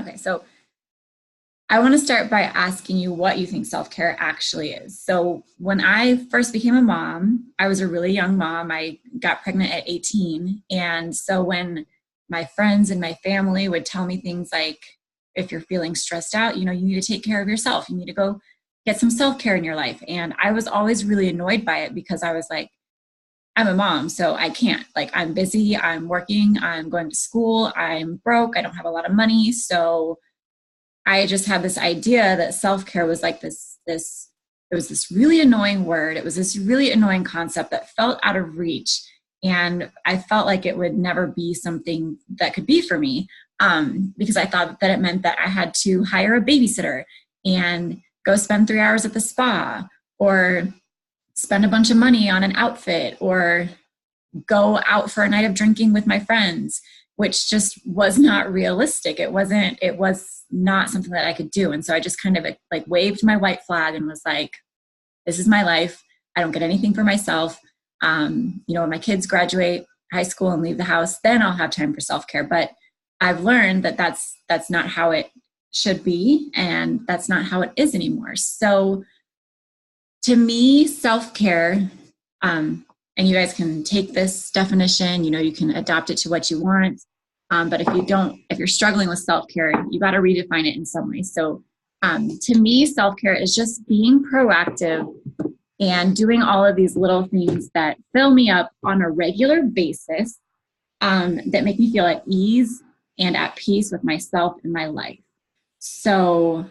Okay, so I want to start by asking you what you think self-care actually is. So when I first became a mom, I was a really young mom. I got pregnant at 18. And so when my friends and my family would tell me things like, if you're feeling stressed out, you need to take care of yourself. You need to go get some self-care in your life. And I was always really annoyed by it because I was like, I'm a mom, so I can't. Like, I'm busy, I'm working, I'm going to school, I'm broke, I don't have a lot of money. So I just had this idea that self-care was like it was this really annoying word. It was this really annoying concept that felt out of reach. And I felt like it would never be something that could be for me, because I thought that it meant that I had to hire a babysitter and go spend 3 hours at the spa, or spend a bunch of money on an outfit, or go out for a night of drinking with my friends, which just was not realistic. It was not something that I could do. And so I just kind of like waved my white flag and was like, this is my life. I don't get anything for myself. When my kids graduate high school and leave the house, then I'll have time for self-care. But I've learned that that's not how it should be. And that's not how it is anymore. So to me, self-care, and you guys can take this definition, you can adapt it to what you want. But if you're struggling with self-care, you got to redefine it in some way. So to me, self-care is just being proactive and doing all of these little things that fill me up on a regular basis, that make me feel at ease and at peace with myself and my life. So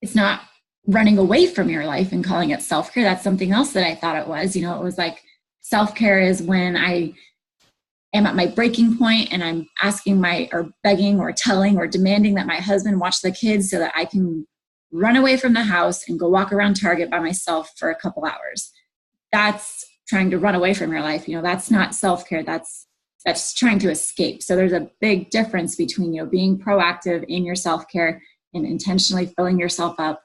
it's not running away from your life and calling it self-care. That's something else that I thought it was. It was like self-care is when I am at my breaking point and I'm asking or begging or telling or demanding that my husband watch the kids so that I can run away from the house and go walk around Target by myself for a couple hours. That's trying to run away from your life. That's not self-care. That's trying to escape. So there's a big difference between, being proactive in your self-care and intentionally filling yourself up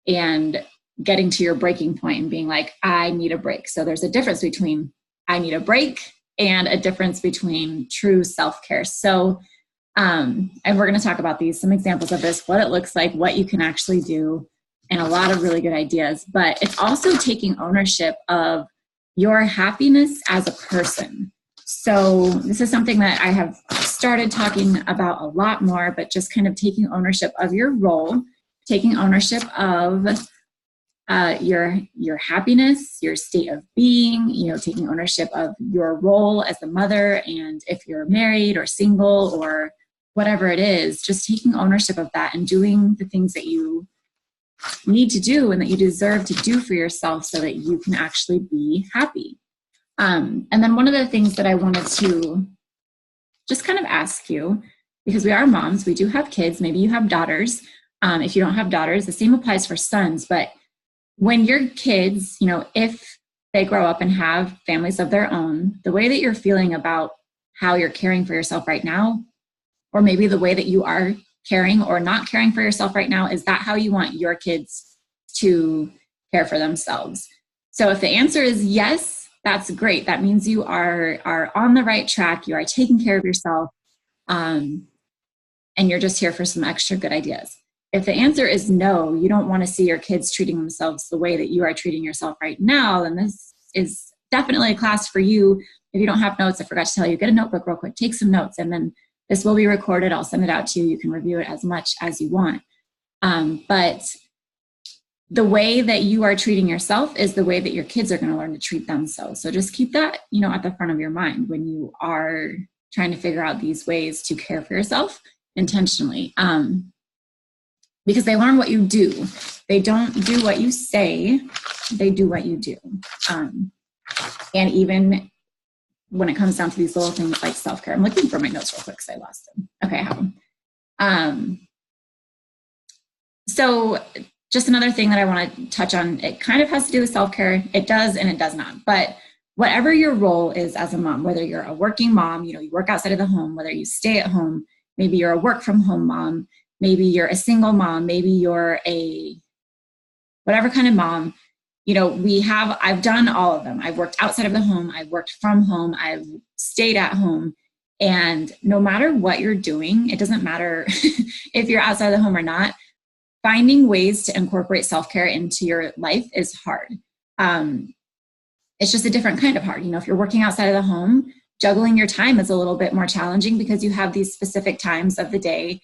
and getting to your breaking point and being like, I need a break. So there's a difference between I need a break and a difference between true self-care. So, and we're going to talk about some examples of this, what it looks like, what you can actually do, and a lot of really good ideas. But it's also taking ownership of your happiness as a person. So this is something that I have started talking about a lot more, but just kind of taking ownership of your role, taking ownership of your happiness, your state of being, taking ownership of your role as a mother, and if you're married or single or whatever it is, just taking ownership of that and doing the things that you need to do and that you deserve to do for yourself so that you can actually be happy. And then one of the things that I wanted to just kind of ask you, because we are moms, we do have kids, maybe you have daughters. If you don't have daughters, the same applies for sons. But when your kids, if they grow up and have families of their own, the way that you're feeling about how you're caring for yourself right now, or maybe the way that you are caring or not caring for yourself right now, is that how you want your kids to care for themselves? So if the answer is yes, that's great. That means you are on the right track. You are taking care of yourself, and you're just here for some extra good ideas. If the answer is no, you don't want to see your kids treating themselves the way that you are treating yourself right now, then this is definitely a class for you. If you don't have notes, I forgot to tell you, get a notebook real quick, take some notes, and then this will be recorded. I'll send it out to you. You can review it as much as you want. But the way that you are treating yourself is the way that your kids are going to learn to treat themselves. So just keep that, at the front of your mind when you are trying to figure out these ways to care for yourself intentionally. Because they learn what you do. They don't do what you say, they do what you do. And even when it comes down to these little things like self-care, I'm looking for my notes real quick because I lost them. Okay, I have them. So just another thing that I want to touch on, it kind of has to do with self-care. It does and it does not. But whatever your role is as a mom, whether you're a working mom, you work outside of the home, whether you stay at home, maybe you're a work from home mom, maybe you're a single mom, maybe you're a whatever kind of mom, I've done all of them. I've worked outside of the home, I've worked from home, I've stayed at home. And no matter what you're doing, it doesn't matter if you're outside the home or not, finding ways to incorporate self-care into your life is hard. It's just a different kind of hard. If you're working outside of the home, juggling your time is a little bit more challenging because you have these specific times of the day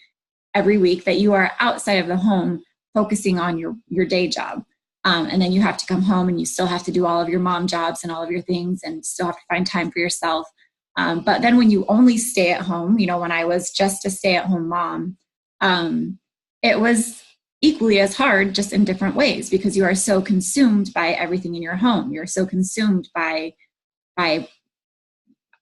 every week that you are outside of the home focusing on your day job. And then you have to come home and you still have to do all of your mom jobs and all of your things and still have to find time for yourself. But then when you only stay at home, when I was just a stay-at-home mom, it was equally as hard, just in different ways, because you are so consumed by everything in your home. You're so consumed by I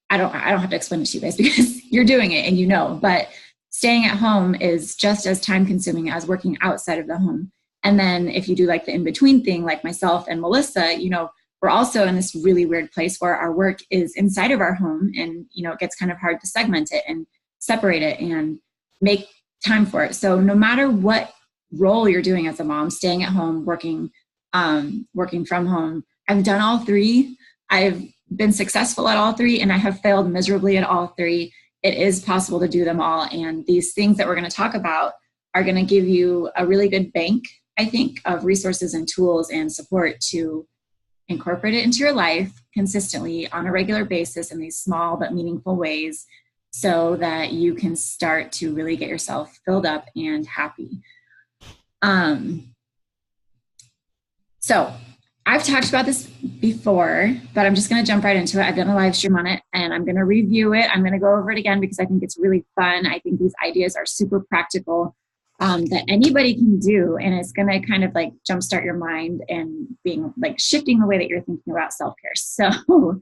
don't have to explain it to you guys because you're doing it but staying at home is just as time consuming as working outside of the home. And then if you do like the in-between thing, like myself and Melissa, we're also in this really weird place where our work is inside of our home, and, it gets kind of hard to segment it and separate it and make time for it. So no matter what role you're doing as a mom, staying at home, working from home, I've done all three. I've been successful at all three, and I have failed miserably at all three. It is possible to do them all. And these things that we're going to talk about are going to give you a really good bank, I think, of resources and tools and support to incorporate it into your life consistently on a regular basis in these small but meaningful ways so that you can start to really get yourself filled up and happy. So I've talked about this before, but I'm just going to jump right into it. I've done a live stream on it and I'm going to review it. I'm going to go over it again because I think it's really fun. I think these ideas are super practical, that anybody can do. And it's going to kind of like jumpstart your mind and being like shifting the way that you're thinking about self-care. So,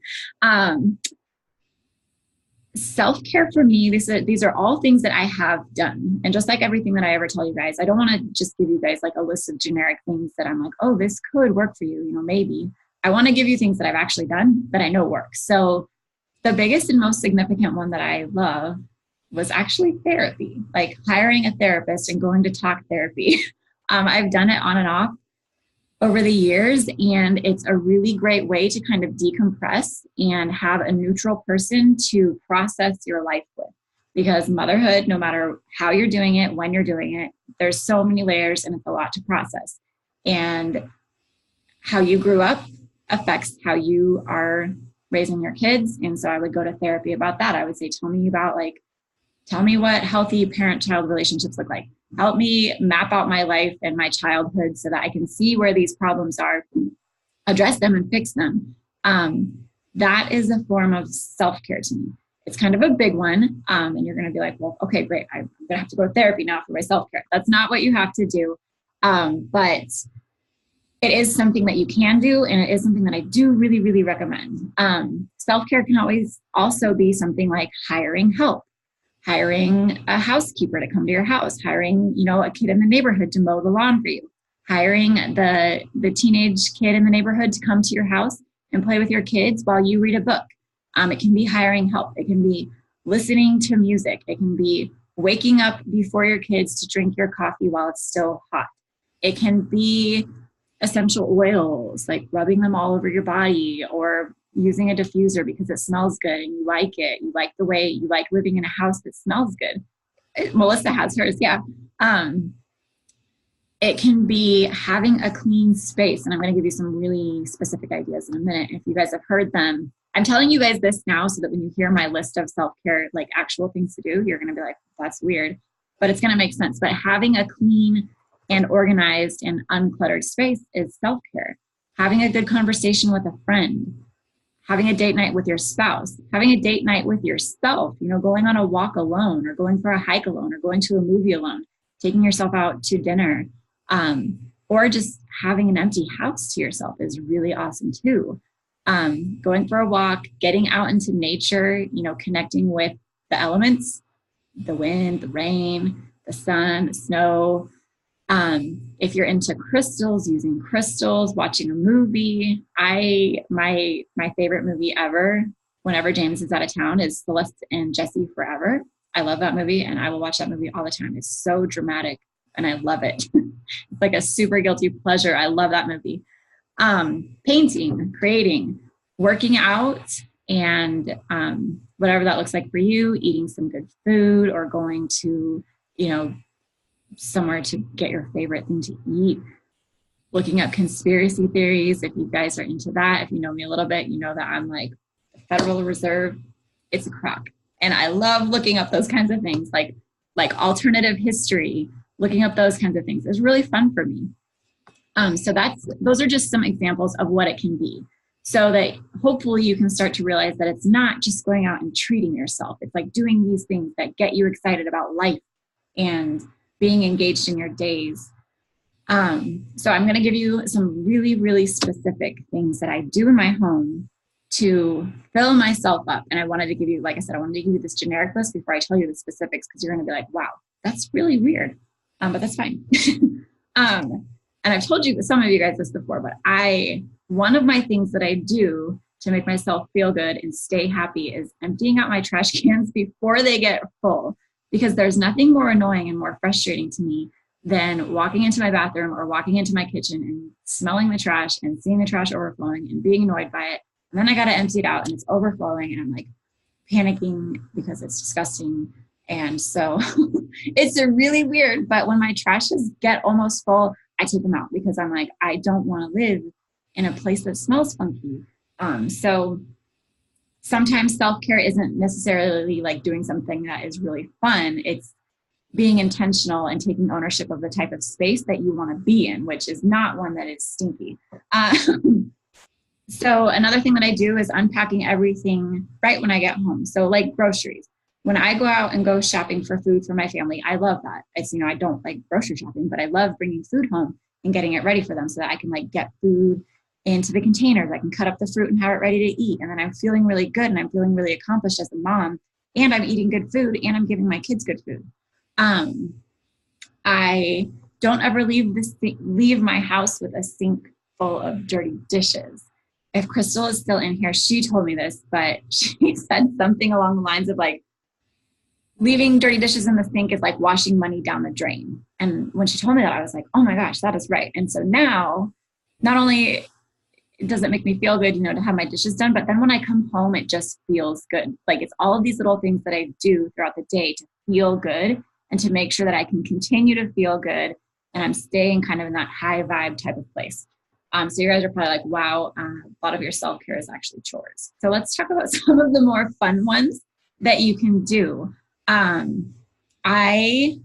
self-care for me, these are all things that I have done. And just like everything that I ever tell you guys, I don't want to just give you guys like a list of generic things that I'm like, oh, this could work for you, maybe. I want to give you things that I've actually done that I know work. So the biggest and most significant one that I love was actually therapy, like hiring a therapist and going to talk therapy. I've done it on and off over the years, and it's a really great way to kind of decompress and have a neutral person to process your life with. Because motherhood, no matter how you're doing it, when you're doing it, there's so many layers and it's a lot to process. And how you grew up affects how you are raising your kids. And so I would go to therapy about that. I would say, tell me what healthy parent-child relationships look like. Help me map out my life and my childhood so that I can see where these problems are, address them and fix them. That is a form of self-care to me. It's kind of a big one. And you're going to be like, well, okay, great. I'm going to have to go to therapy now for my self-care. That's not what you have to do. But it is something that you can do. And it is something that I do really, really recommend. Self-care can always also be something like hiring help. Hiring a housekeeper to come to your house, hiring, a kid in the neighborhood to mow the lawn for you, hiring the teenage kid in the neighborhood to come to your house and play with your kids while you read a book. It can be hiring help. It can be listening to music. It can be waking up before your kids to drink your coffee while it's still hot. It can be essential oils, like rubbing them all over your body, or using a diffuser because it smells good and you like it. You like the way you like living in a house that smells good. Melissa has hers. Yeah. It can be having a clean space. And I'm going to give you some really specific ideas in a minute. If you guys have heard them, I'm telling you guys this now so that when you hear my list of self-care, like actual things to do, you're going to be like, that's weird, but it's going to make sense. But having a clean and organized and uncluttered space is self-care. Having a good conversation with a friend, having a date night with your spouse, having a date night with yourself, going on a walk alone or going for a hike alone or going to a movie alone, taking yourself out to dinner, or just having an empty house to yourself is really awesome too. Going for a walk, getting out into nature, connecting with the elements, the wind, the rain, the sun, the snow. If you're into crystals, using crystals, watching a movie. My favorite movie ever, whenever James is out of town, is Celeste and Jesse Forever. I love that movie and I will watch that movie all the time. It's so dramatic and I love it. It's like a super guilty pleasure. I love that movie. Painting, creating, working out, And whatever that looks like for you, eating some good food or going to, you know, somewhere to get your favorite thing to eat, looking up conspiracy theories. If you guys are into that, if you know me a little bit, you know that I'm like the Federal Reserve. It's a crock. And I love looking up those kinds of things, like alternative history, looking up those kinds of things is really fun for me. So those are just some examples of what it can be. So that hopefully you can start to realize that it's not just going out and treating yourself. It's like doing these things that get you excited about life and being engaged in your days. So I'm going to give you some really, really specific things that I do in my home to fill myself up. And I wanted to give you, like I said, I wanted to give you this generic list before I tell you the specifics, because you're going to be like, wow, that's really weird. But that's fine. And I've told you, some of you guys this before, but one of my things that I do to make myself feel good and stay happy is emptying out my trash cans before they get full, because there's nothing more annoying and more frustrating to me than walking into my bathroom or walking into my kitchen and smelling the trash and seeing the trash overflowing and being annoyed by it. And then I got to empty it out and it's overflowing and I'm like panicking because it's disgusting. And so it's a really weird, but when my trashes get almost full, I take them out because I'm like, I don't want to live in a place that smells funky. So sometimes self-care isn't necessarily like doing something that is really fun. It's being intentional and taking ownership of the type of space that you want to be in, which is not one that is stinky. So another thing that I do is unpacking everything right when I get home. So like groceries. When I go out and go shopping for food for my family, I love that. It's, you know, I don't like grocery shopping, but I love bringing food home and getting it ready for them so that I can like get food into the containers. I can cut up the fruit and have it ready to eat. And then I'm feeling really good and I'm feeling really accomplished as a mom, and I'm eating good food and I'm giving my kids good food. I don't ever leave my house with a sink full of dirty dishes. If Crystal is still in here, she told me this, but she said something along the lines of like, leaving dirty dishes in the sink is like washing money down the drain. And when she told me that, I was like, oh my gosh, that is right. And so now, not only does it make me feel good, you know, to have my dishes done, but then when I come home, it just feels good. Like it's all of these little things that I do throughout the day to feel good and to make sure that I can continue to feel good and I'm staying kind of in that high vibe type of place. So you guys are probably like, wow, a lot of your self-care is actually chores. So let's talk about some of the more fun ones that you can do. I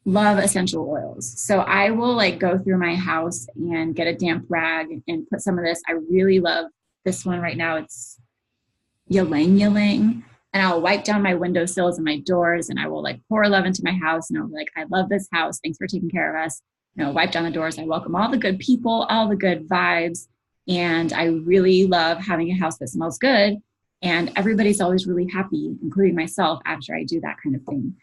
love essential oils. So I will like go through my house and get a damp rag and put some of this. I really love this one right now. It's ylang ylang. And I'll wipe down my windowsills and my doors and I will like pour love into my house. And I'll be like, I love this house. Thanks for taking care of us. You know, wipe down the doors. I welcome all the good people, all the good vibes. And I really love having a house that smells good. And everybody's always really happy, including myself, after I do that kind of thing.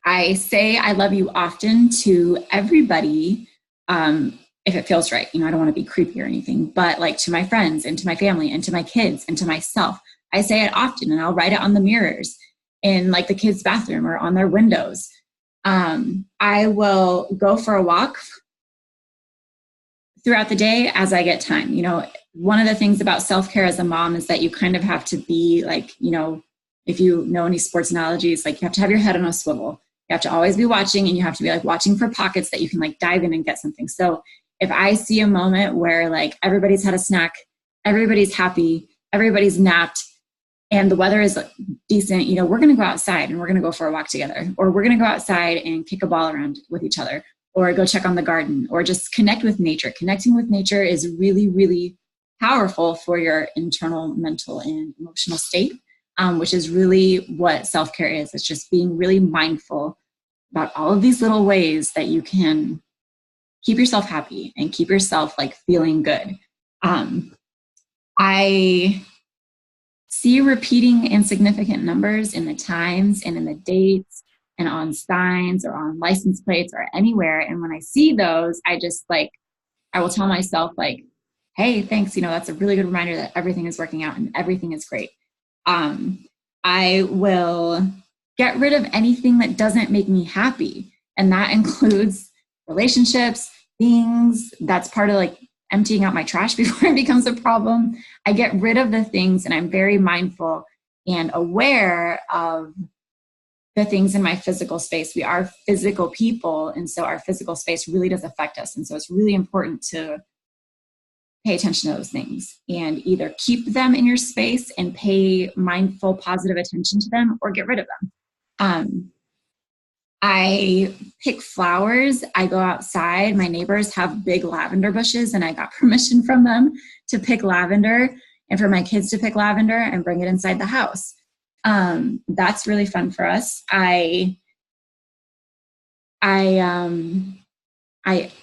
I say I love you often to everybody, if it feels right. You know, I don't want to be creepy or anything, but like to my friends and to my family and to my kids and to myself. I say it often and I'll write it on the mirrors in like the kids' bathroom or on their windows. I will go for a walk throughout the day as I get time. You know, one of the things about self-care as a mom is that you kind of have to be like, you know, if you know any sports analogies, like you have to have your head on a swivel. You have to always be watching and you have to be like watching for pockets that you can like dive in and get something. So if I see a moment where like everybody's had a snack, everybody's happy, everybody's napped, and the weather is decent, you know, we're going to go outside and we're going to go for a walk together, or we're going to go outside and kick a ball around with each other, or go check on the garden, or just connect with nature. Connecting with nature is really, really powerful for your internal, mental, and emotional state, which is really what self-care is. It's just being really mindful about all of these little ways that you can keep yourself happy and keep yourself like feeling good. I see repeating insignificant numbers in the times and in the dates and on signs or on license plates or anywhere. And when I see those, I just like, I will tell myself like, hey, thanks. You know, that's a really good reminder that everything is working out and everything is great. I will get rid of anything that doesn't make me happy. And that includes relationships, things. That's part of like emptying out my trash before it becomes a problem. I get rid of the things, and I'm very mindful and aware of the things in my physical space. We are physical people, and so our physical space really does affect us. And so it's really important to pay attention to those things and either keep them in your space and pay mindful, positive attention to them, or get rid of them. I pick flowers. I go outside. My neighbors have big lavender bushes, and I got permission from them to pick lavender and for my kids to pick lavender and bring it inside the house. That's really fun for us. I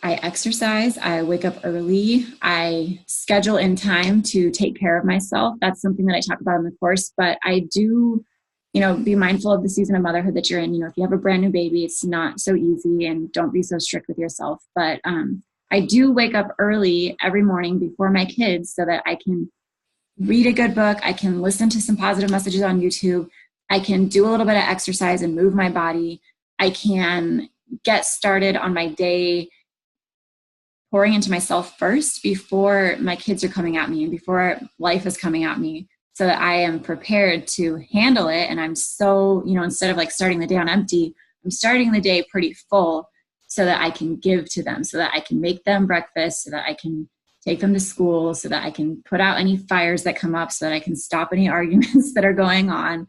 exercise. I wake up early. I schedule in time to take care of myself. That's something that I talk about in the course, but I do, be mindful of the season of motherhood that you're in. If you have a brand new baby, it's not so easy, and don't be so strict with yourself. But I do wake up early every morning before my kids so that I can read a good book. I can listen to some positive messages on YouTube. I can do a little bit of exercise and move my body. I can get started on my day pouring into myself first before my kids are coming at me and before life is coming at me, so that I am prepared to handle it. And I'm so, instead of like starting the day on empty, I'm starting the day pretty full so that I can give to them, so that I can make them breakfast, so that I can take them to school, so that I can put out any fires that come up, so that I can stop any arguments that are going on.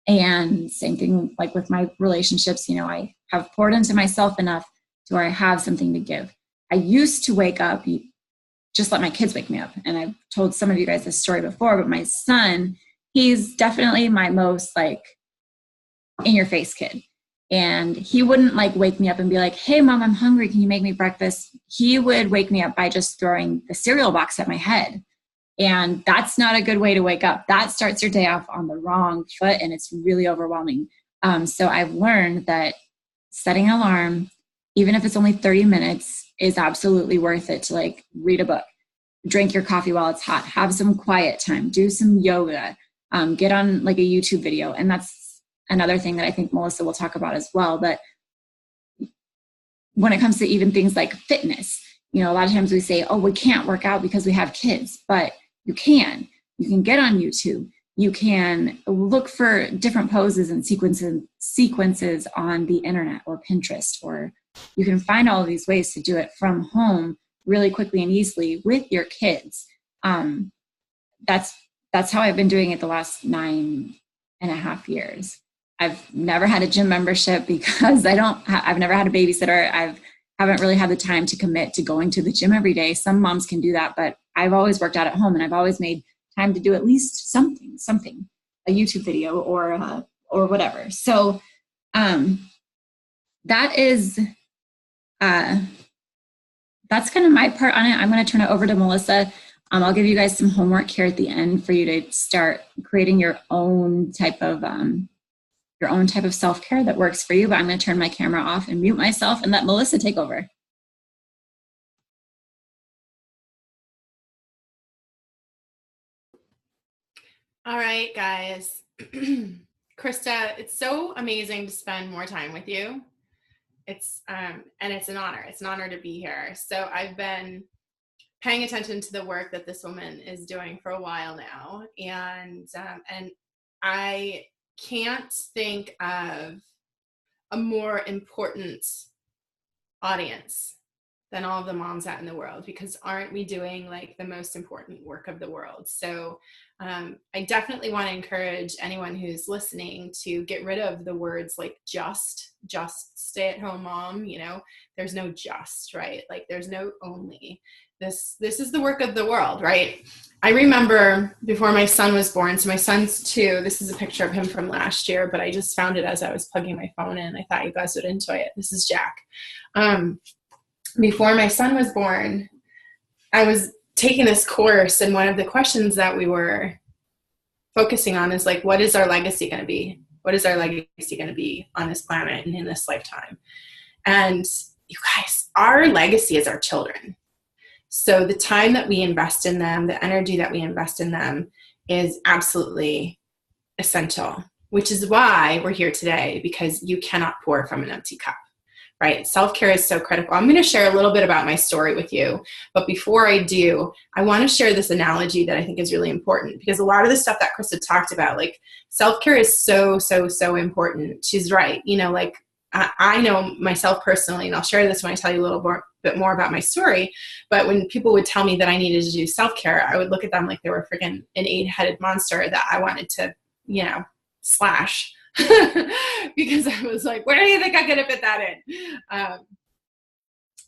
And same thing like with my relationships, I have poured into myself enough to where I have something to give. I used to wake up, just let my kids wake me up. And I've told some of you guys this story before, but my son, he's definitely my most like in your face kid. And he wouldn't like wake me up and be like, hey mom, I'm hungry. Can you make me breakfast? He would wake me up by just throwing the cereal box at my head. And that's not a good way to wake up. That starts your day off on the wrong foot, and it's really overwhelming. So I've learned that setting an alarm, even if it's only 30 minutes, is absolutely worth it to like read a book, drink your coffee while it's hot, have some quiet time, do some yoga, get on like a YouTube video. And that's another thing that I think Melissa will talk about as well. But when it comes to even things like fitness, a lot of times we say, oh, we can't work out because we have kids, but you can get on YouTube. You can look for different poses and sequences on the internet or Pinterest, or you can find all of these ways to do it from home really quickly and easily with your kids. That's how I've been doing it the last 9.5 years. I've never had a gym membership because I've never had a babysitter. Haven't really had the time to commit to going to the gym every day. Some moms can do that, but I've always worked out at home, and I've always made time to do at least something, a YouTube video or whatever. So that is, that's kind of my part on it. I'm going to turn it over to Melissa. I'll give you guys some homework here at the end for you to start creating your own type of self-care that works for you. But I'm going to turn my camera off and mute myself and let Melissa take over. All right, guys. Krista, it's so amazing to spend more time with you. It's and it's an honor. It's an honor to be here. So I've been paying attention to the work that this woman is doing for a while now, and I can't think of a more important audience than all of the moms out in the world, because aren't we doing like the most important work of the world? So I definitely want to encourage anyone who's listening to get rid of the words like just stay at home mom. There's no just, right? Like there's no only. This is the work of the world, right? I remember before my son was born, so my son's 2. This is a picture of him from last year, but I just found it as I was plugging my phone in. I thought you guys would enjoy it. This is Jack. Before my son was born, I was taking this course, and one of the questions that we were focusing on is like, what is our legacy going to be? What is our legacy going to be on this planet and in this lifetime? And you guys, our legacy is our children. So the time that we invest in them, the energy that we invest in them is absolutely essential, which is why we're here today, because you cannot pour from an empty cup. right? Self-care is so critical. I'm going to share a little bit about my story with you. But before I do, I want to share this analogy that I think is really important, because a lot of the stuff that Krista talked about, like self-care is so, so, so important. She's right. You know, like I know myself personally, and I'll share this when I tell you a little bit more about my story. But when people would tell me that I needed to do self-care, I would look at them like they were freaking an 8-headed monster that I wanted to, you know, slash. Because I was like, where do you think I could have fit that in?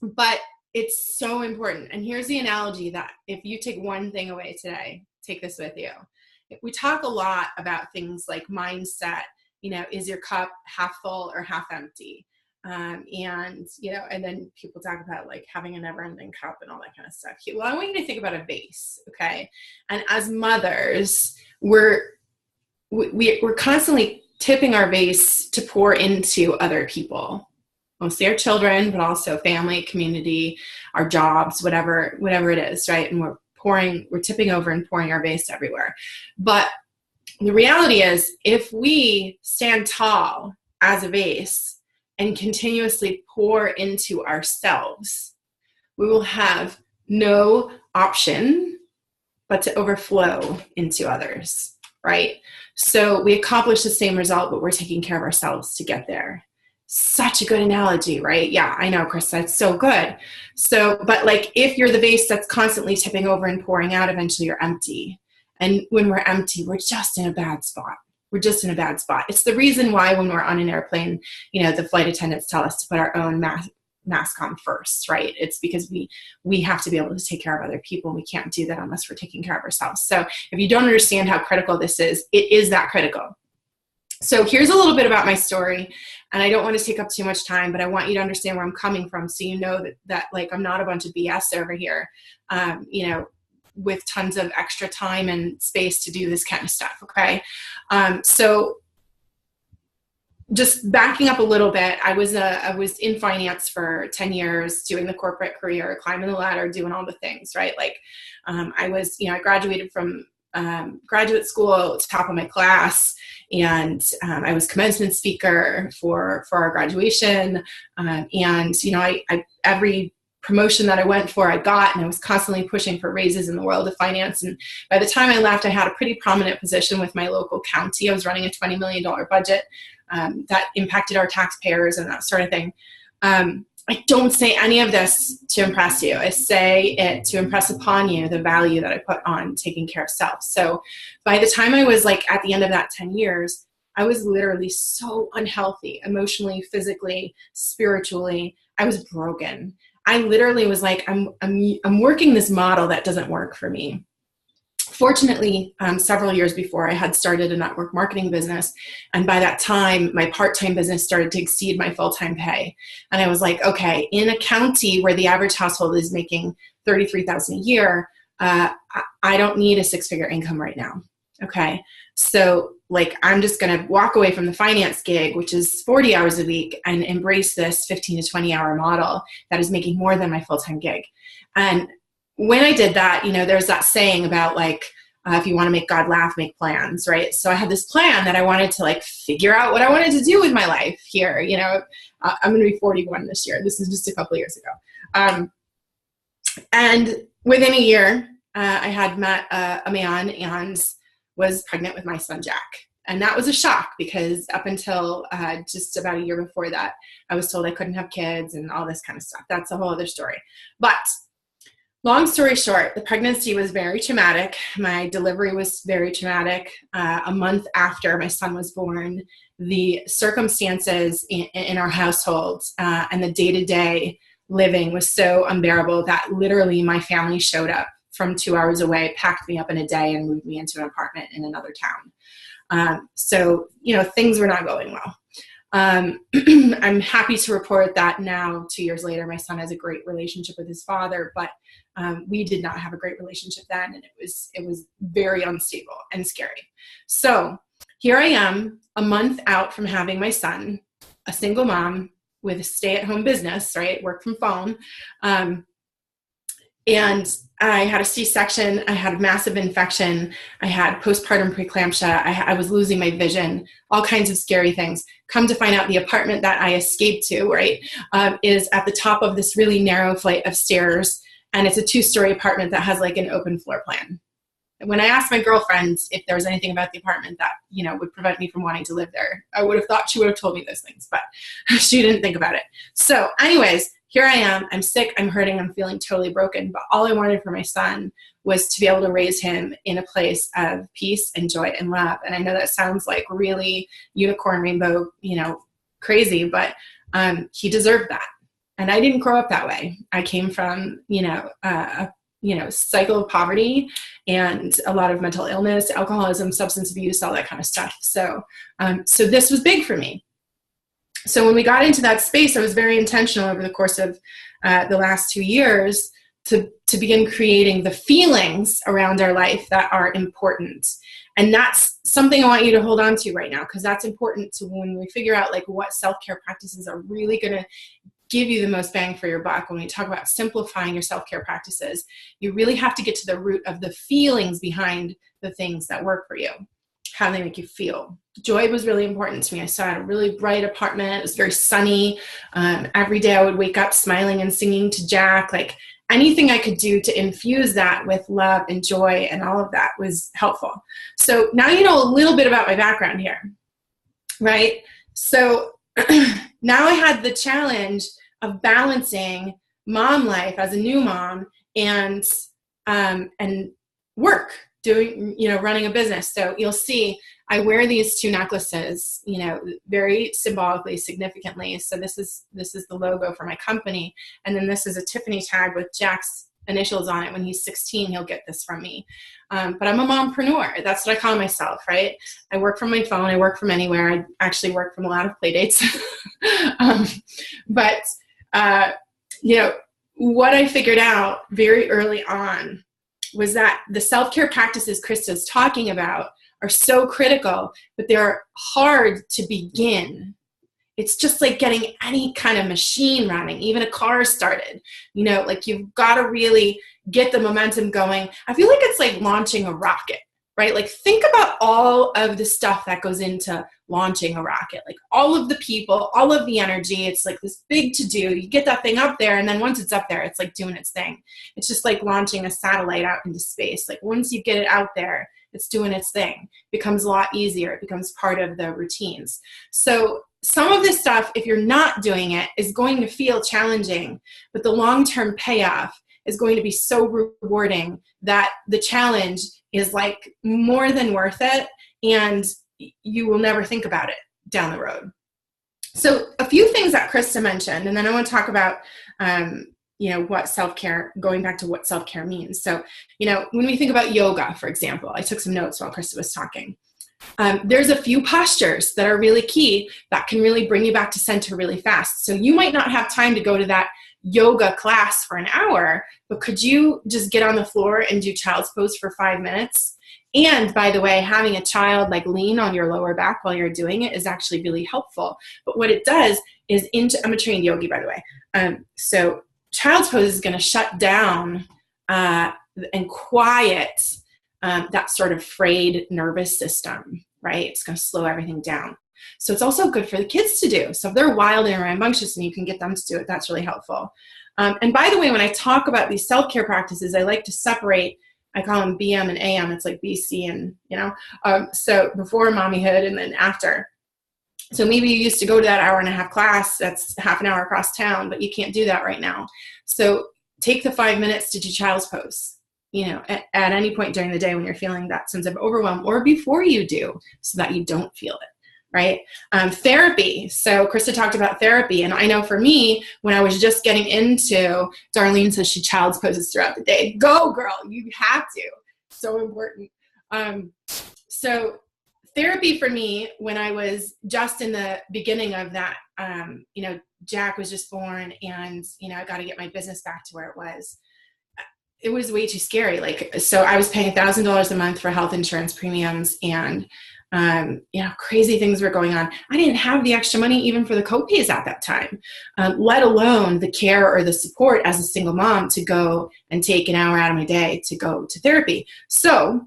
But it's so important. And here's the analogy that if you take one thing away today, take this with you. We talk a lot about things like mindset, you know, is your cup half full or half empty? And, you know, and then people talk about like having a never ending cup and all that kind of stuff. Well, I want you to think about a vase. Okay. And as mothers, we're constantly tipping our vase to pour into other people, mostly our children, but also family, community, our jobs, whatever it is, right? And we're tipping over and pouring our vase everywhere. But the reality is, if we stand tall as a vase and continuously pour into ourselves, we will have no option but to overflow into others, right? So we accomplish the same result, but we're taking care of ourselves to get there. Such a good analogy, right? Yeah, I know, Chris, that's so good. So, but like if you're the vase that's constantly tipping over and pouring out, eventually you're empty. And when we're empty, we're just in a bad spot. We're just in a bad spot. It's the reason why when we're on an airplane, you know, the flight attendants tell us to put our own mask on first, right? It's because we have to be able to take care of other people, and we can't do that unless we're taking care of ourselves. So if you don't understand how critical this is, it is that critical. So here's a little bit about my story, and I don't want to take up too much time, but I want you to understand where I'm coming from, so you know that like I'm not a bunch of BS over here, you know, with tons of extra time and space to do this kind of stuff. Okay. So just backing up a little bit, I was in finance for 10 years, doing the corporate career, climbing the ladder, doing all the things, right? Like, I was, you know, I graduated from graduate school, top of my class, and I was commencement speaker for our graduation. And, you know, I every promotion that I went for, I got, and I was constantly pushing for raises in the world of finance. And by the time I left, I had a pretty prominent position with my local county. I was running a $20 million budget that impacted our taxpayers and that sort of thing. I don't say any of this to impress you. I say it to impress upon you the value that I put on taking care of self. So by the time I was like at the end of that 10 years, I was literally so unhealthy, emotionally, physically, spiritually. I was broken. I literally was like, I'm working this model that doesn't work for me. Fortunately, several years before, I had started a network marketing business. And by that time, my part-time business started to exceed my full-time pay. And I was like, okay, in a county where the average household is making $33,000 a year, I don't need a 6-figure income right now. Okay. So like, I'm just going to walk away from the finance gig, which is 40 hours a week, and embrace this 15 to 20 hour model that is making more than my full-time gig. And when I did that, you know, there's that saying about like, if you want to make God laugh, make plans, right? So I had this plan that I wanted to like figure out what I wanted to do with my life here. You know, I'm going to be 41 this year. This is just a couple of years ago. And within a year, I had met a man and was pregnant with my son, Jack. And that was a shock, because up until just about a year before that, I was told I couldn't have kids and all this kind of stuff. That's a whole other story. But long story short, the pregnancy was very traumatic. My delivery was very traumatic. A month after my son was born, the circumstances in our household and the day-to-day living was so unbearable that literally my family showed up from 2 hours away, packed me up in a day, and moved me into an apartment in another town. So, you know, things were not going well. I'm happy to report that now, 2 years later, my son has a great relationship with his father, but we did not have a great relationship then, and it was very unstable and scary. So here I am, a month out from having my son, a single mom with a stay-at-home business, right, work from home, And I had a C-section. I had a massive infection. I had postpartum preeclampsia. I was losing my vision, all kinds of scary things. Come to find out, the apartment that I escaped to, right, is at the top of this really narrow flight of stairs. And it's a 2-story apartment that has like an open floor plan. And when I asked my girlfriends if there was anything about the apartment that, you know, would prevent me from wanting to live there, I would have thought she would have told me those things, but she didn't think about it. So anyways, here I am. I'm sick. I'm hurting. I'm feeling totally broken. But all I wanted for my son was to be able to raise him in a place of peace and joy and love. And I know that sounds like really unicorn rainbow, you know, crazy, but he deserved that. And I didn't grow up that way. I came from, cycle of poverty and a lot of mental illness, alcoholism, substance abuse, all that kind of stuff. So this was big for me. So when we got into that space, I was very intentional over the course of the last 2 years to begin creating the feelings around our life that are important. And that's something I want you to hold on to right now, because that's important to when we figure out like what self-care practices are really going to give you the most bang for your buck. When we talk about simplifying your self-care practices, you really have to get to the root of the feelings behind the things that work for you, how they make you feel. Joy was really important to me. I saw a really bright apartment. It was very sunny. Every day I would wake up smiling and singing to Jack. Like anything I could do to infuse that with love and joy and all of that was helpful. So now you know a little bit about my background here, right? So now I had the challenge of balancing mom life as a new mom and work, doing, running a business. So you'll see I wear these 2 necklaces, very symbolically, significantly. So this is the logo for my company. And then this is a Tiffany tag with Jack's initials on it. When he's 16, he'll get this from me. But I'm a mompreneur. That's what I call myself, right? I work from my phone. I work from anywhere. I actually work from a lot of play dates. What I figured out very early on was that the self-care practices Krista's talking about are so critical, but they're hard to begin. It's just like getting any kind of machine running, even a car started, like you've got to really get the momentum going. I feel like it's like launching a rocket, right? Like think about all of the stuff that goes into launching a rocket, like all of the people, all of the energy. It's like this big to do. You get that thing up there, and then once it's up there, it's like doing its thing. It's just like launching a satellite out into space. Like once you get it out there, it's doing its thing. It becomes a lot easier. It becomes part of the routines. So some of this stuff, if you're not doing it, is going to feel challenging, but the long-term payoff is going to be so rewarding that the challenge is like more than worth it, and you will never think about it down the road. So a few things that Krista mentioned, and then I want to talk about what self-care, going back to what self-care means. So, when we think about yoga, for example, I took some notes while Krista was talking. There's a few postures that are really key that can really bring you back to center really fast. So you might not have time to go to that yoga class for an hour, but could you just get on the floor and do child's pose for 5 minutes? And by the way, having a child like lean on your lower back while you're doing it is actually really helpful. But what it does is I'm a trained yogi, by the way. So child's pose is going to shut down and quiet that sort of frayed nervous system, right? It's going to slow everything down. So it's also good for the kids to do. So if they're wild and rambunctious and you can get them to do it, that's really helpful. And by the way, when I talk about these self-care practices, I like to separate, I call them BM and AM. It's like BC and, so before mommyhood and then after. So maybe you used to go to that hour-and-a-half class, that's half an hour across town, but you can't do that right now. So take the 5 minutes to do child's pose, at any point during the day when you're feeling that sense of overwhelm, or before you do, so that you don't feel it, right? Therapy. So Krista talked about therapy, and I know for me, when I was just getting into, Darlene says she child's poses throughout the day. Go, girl, you have to. So important. So therapy for me, when I was just in the beginning of that, Jack was just born, and, I got to get my business back to where it was. It was way too scary. So I was paying $1,000 a month for health insurance premiums, and Crazy things were going on. I didn't have the extra money even for the copays at that time, let alone the care or the support as a single mom to go and take an hour out of my day to go to therapy. So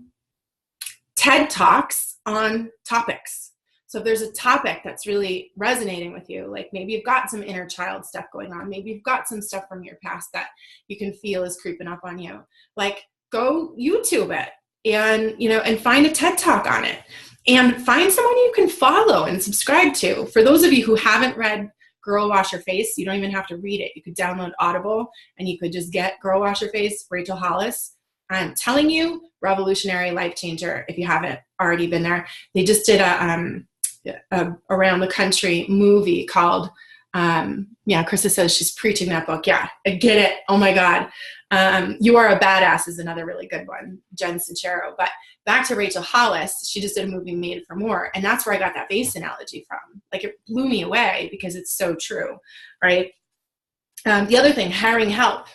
TED Talks on topics. So if there's a topic that's really resonating with you, like maybe you've got some inner child stuff going on, maybe you've got some stuff from your past that you can feel is creeping up on you, like go YouTube it and find a TED Talk on it. And find someone you can follow and subscribe to. For those of you who haven't read Girl Wash Your Face, you don't even have to read it. You could download Audible and you could just get Girl Wash Your Face, Rachel Hollis. I'm telling you, revolutionary, life changer if you haven't already been there. They just did a around the country movie called, Krista says she's preaching that book. Yeah, I get it. Oh my God. You Are a Badass is another really good one, Jen Sincero. But back to Rachel Hollis, she just did a movie Made for More. And that's where I got that vase analogy from. Like it blew me away because it's so true, right? The other thing, hiring help.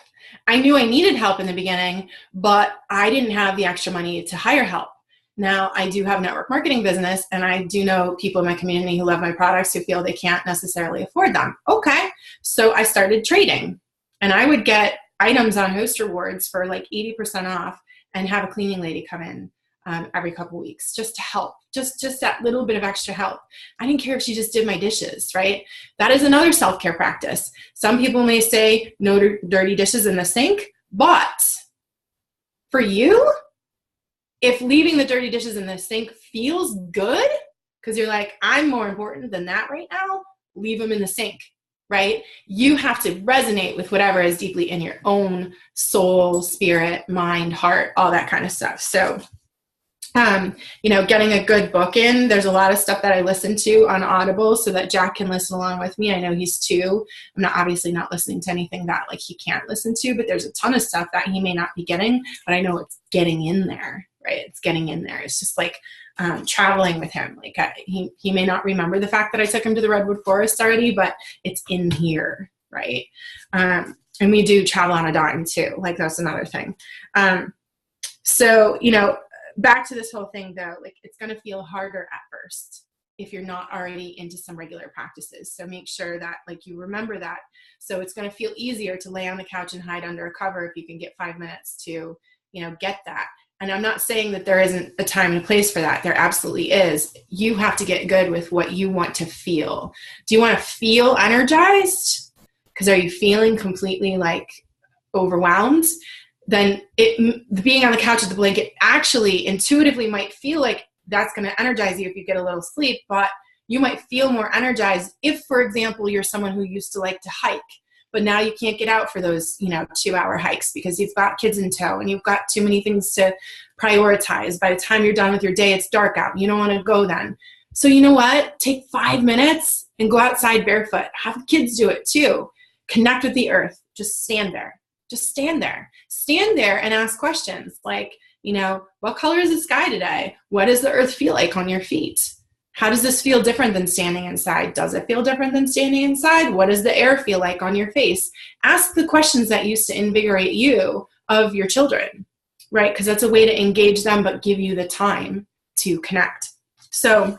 I knew I needed help in the beginning, but I didn't have the extra money to hire help. Now I do have a network marketing business and I do know people in my community who love my products who feel they can't necessarily afford them. Okay. So I started trading and I would get items on Host Rewards for like 80% off and have a cleaning lady come in every couple of weeks just to help, just that little bit of extra help. I didn't care if she just did my dishes, right? That is another self-care practice. Some people may say no dirty dishes in the sink, but for you, if leaving the dirty dishes in the sink feels good, because you're like, I'm more important than that right now, leave them in the sink, right? You have to resonate with whatever is deeply in your own soul, spirit, mind, heart, all that kind of stuff. So, getting a good book in, there's a lot of stuff that I listen to on Audible so that Jack can listen along with me. I know he's 2. I'm obviously not listening to anything that like he can't listen to, but there's a ton of stuff that he may not be getting, but I know it's getting in there, right? It's getting in there. It's just like traveling with him. Like he may not remember the fact that I took him to the Redwood Forest already, but it's in here, right? And we do travel on a dime too. Like that's another thing. Back to this whole thing though, like it's going to feel harder at first if you're not already into some regular practices. So make sure that like you remember that. So it's going to feel easier to lay on the couch and hide under a cover if you can get 5 minutes to, get that. And I'm not saying that there isn't a time and a place for that. There absolutely is. You have to get good with what you want to feel. Do you want to feel energized? Because are you feeling completely like overwhelmed? Then being on the couch with the blanket actually intuitively might feel like that's going to energize you if you get a little sleep, but you might feel more energized if, for example, you're someone who used to like to hike, but now you can't get out for those, 2-hour hikes because you've got kids in tow and you've got too many things to prioritize. By the time you're done with your day, it's dark out. You don't want to go then. So you know what? Take 5 minutes and go outside barefoot. Have the kids do it too. Connect with the earth. Just stand there. Just stand there. Stand there and ask questions like, what color is the sky today? What does the earth feel like on your feet? How does this feel different than standing inside? Does it feel different than standing inside? What does the air feel like on your face? Ask the questions that used to invigorate you of your children, right? Because that's a way to engage them, but give you the time to connect. So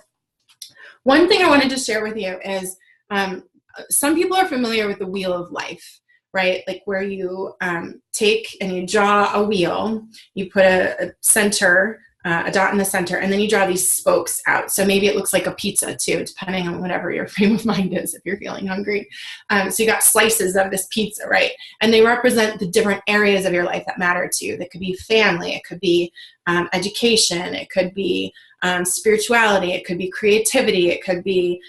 one thing I wanted to share with you is some people are familiar with the wheel of life, right? Like where you take and you draw a wheel, you put a center, a dot in the center, and then you draw these spokes out. So maybe it looks like a pizza too, depending on whatever your frame of mind is, if you're feeling hungry. So you got slices of this pizza, right? And they represent the different areas of your life that matter to you. That could be family, it could be education, it could be spirituality, it could be creativity, it could be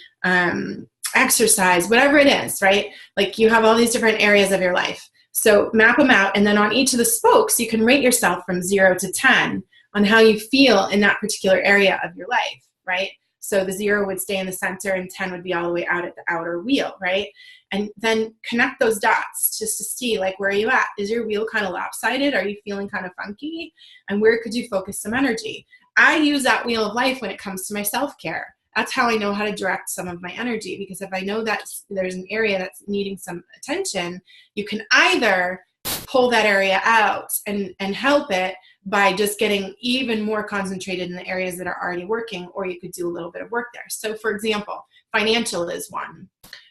exercise, whatever it is, right? Like you have all these different areas of your life. So map them out. And then on each of the spokes, you can rate yourself from 0 to 10 on how you feel in that particular area of your life, right? So the 0 would stay in the center and 10 would be all the way out at the outer wheel, right? And then connect those dots just to see, like, where are you at? Is your wheel kind of lopsided? Are you feeling kind of funky? And where could you focus some energy? I use that wheel of life when it comes to my self-care. That's how I know how to direct some of my energy, because if I know that there's an area that's needing some attention, you can either pull that area out and help it by just getting even more concentrated in the areas that are already working, or you could do a little bit of work there. So for example, financial is one.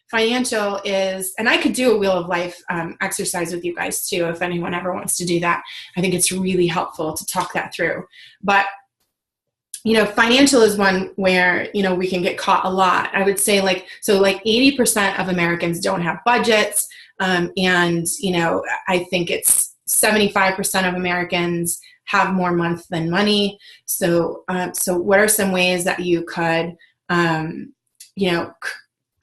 Financial is, and I could do a Wheel of Life exercise with you guys too, if anyone ever wants to do that. I think it's really helpful to talk that through. But, financial is one where, we can get caught a lot. I would say like 80% of Americans don't have budgets. I think it's 75% of Americans have more month than money. So what are some ways that you could,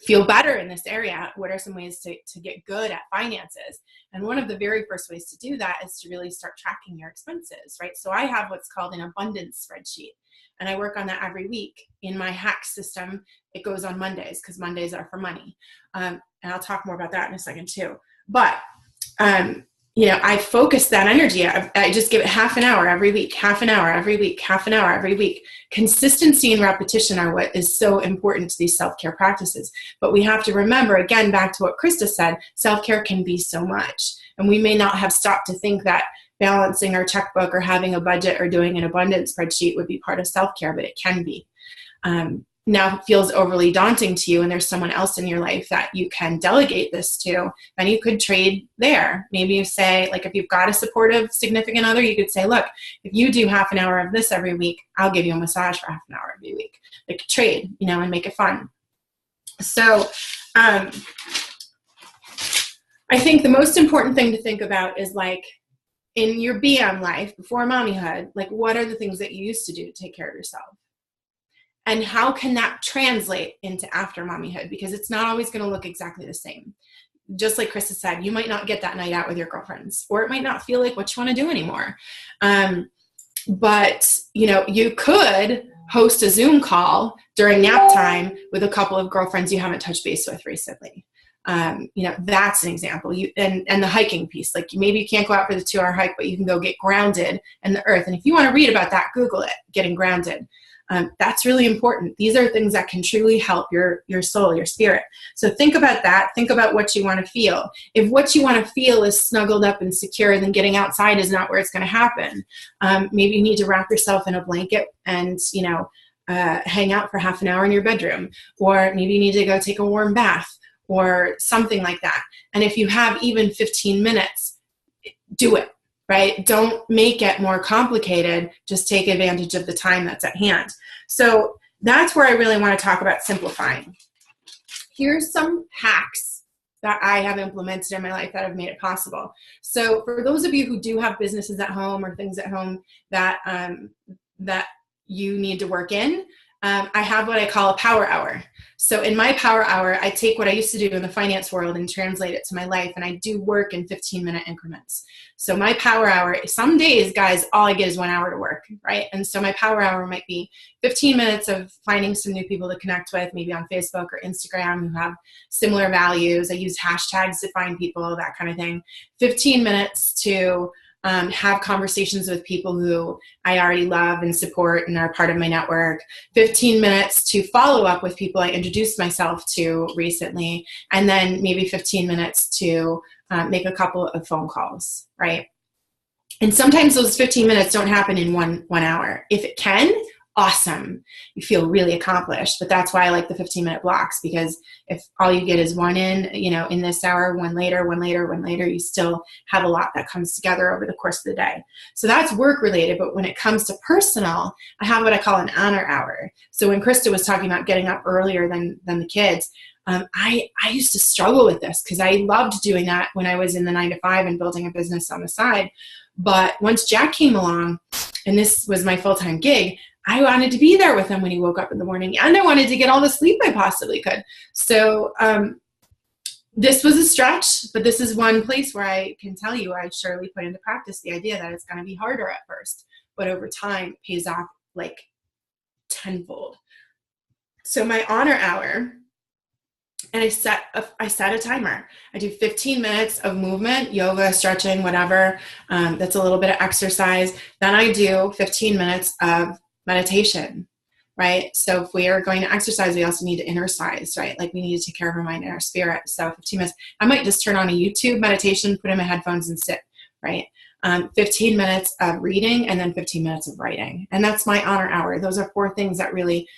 feel better in this area? What are some ways to get good at finances? And one of the very first ways to do that is to really start tracking your expenses, right? So I have what's called an abundance spreadsheet, and I work on that every week. In my hack system, it goes on Mondays because Mondays are for money. And I'll talk more about that in a second too. But, I focus that energy. I just give it half an hour every week, half an hour every week, half an hour every week. Consistency and repetition are what is so important to these self-care practices. But we have to remember, again, back to what Krista said, self-care can be so much. And we may not have stopped to think that balancing our checkbook or having a budget or doing an abundance spreadsheet would be part of self-care, but it can be. Now, if it feels overly daunting to you and there's someone else in your life that you can delegate this to, then you could trade there. Maybe you say, like, if you've got a supportive significant other, you could say, look, if you do half an hour of this every week, I'll give you a massage for half an hour every week. Like, trade, and make it fun. So I think the most important thing to think about is, like, in your BM life, before mommyhood, like, what are the things that you used to do to take care of yourself? And how can that translate into after mommyhood? Because it's not always going to look exactly the same. Just like Krista said, you might not get that night out with your girlfriends, or it might not feel like what you want to do anymore. But you could host a Zoom call during nap time with a couple of girlfriends you haven't touched base with recently. That's an example. And the hiking piece, like, maybe you can't go out for the 2-hour hike, but you can go get grounded in the earth. And if you want to read about that, Google it, getting grounded. That's really important. These are things that can truly help your soul, your spirit. So think about that. Think about what you want to feel. If what you want to feel is snuggled up and secure, then getting outside is not where it's going to happen. Maybe you need to wrap yourself in a blanket and, hang out for half an hour in your bedroom. Or maybe you need to go take a warm bath or something like that. And if you have even 15 minutes, do it. Right? Don't make it more complicated. Just take advantage of the time that's at hand. So that's where I really want to talk about simplifying. Here's some hacks that I have implemented in my life that have made it possible. So for those of you who do have businesses at home or things at home that you need to work in, I have what I call a power hour. So in my power hour, I take what I used to do in the finance world and translate it to my life, and I do work in 15-minute increments. So my power hour, some days, guys, all I get is 1 hour to work, right? And so my power hour might be 15 minutes of finding some new people to connect with, maybe on Facebook or Instagram who have similar values. I use hashtags to find people, that kind of thing. 15 minutes to have conversations with people who I already love and support and are part of my network. 15 minutes to follow up with people I introduced myself to recently, and then maybe 15 minutes to make a couple of phone calls, right? And sometimes those 15 minutes don't happen in one hour. If it can, awesome. You feel really accomplished. But that's why I like the 15-minute blocks, because if all you get is one in this hour, one later, you still have a lot that comes together over the course of the day. So that's work related. But when it comes to personal, I have what I call an honor hour. So when Krista was talking about getting up earlier than the kids, I used to struggle with this because I loved doing that when I was in the 9-to-5 and building a business on the side. But once Jack came along, and this was my full-time gig, I wanted to be there with him when he woke up in the morning, and I wanted to get all the sleep I possibly could. So this was a stretch, but this is one place where I can tell you I surely put into practice the idea that it's going to be harder at first, but over time it pays off like tenfold. So my honor hour, and I set a timer. I do 15 minutes of movement, yoga, stretching, whatever. That's a little bit of exercise. Then I do 15 minutes of meditation, right? So if we are going to exercise, we also need to exercise, right? Like we need to take care of our mind and our spirit. So 15 minutes, I might just turn on a YouTube meditation, put in my headphones and sit right? 15 minutes of reading and then 15 minutes of writing. And that's my honor hour. Those are 4 things that really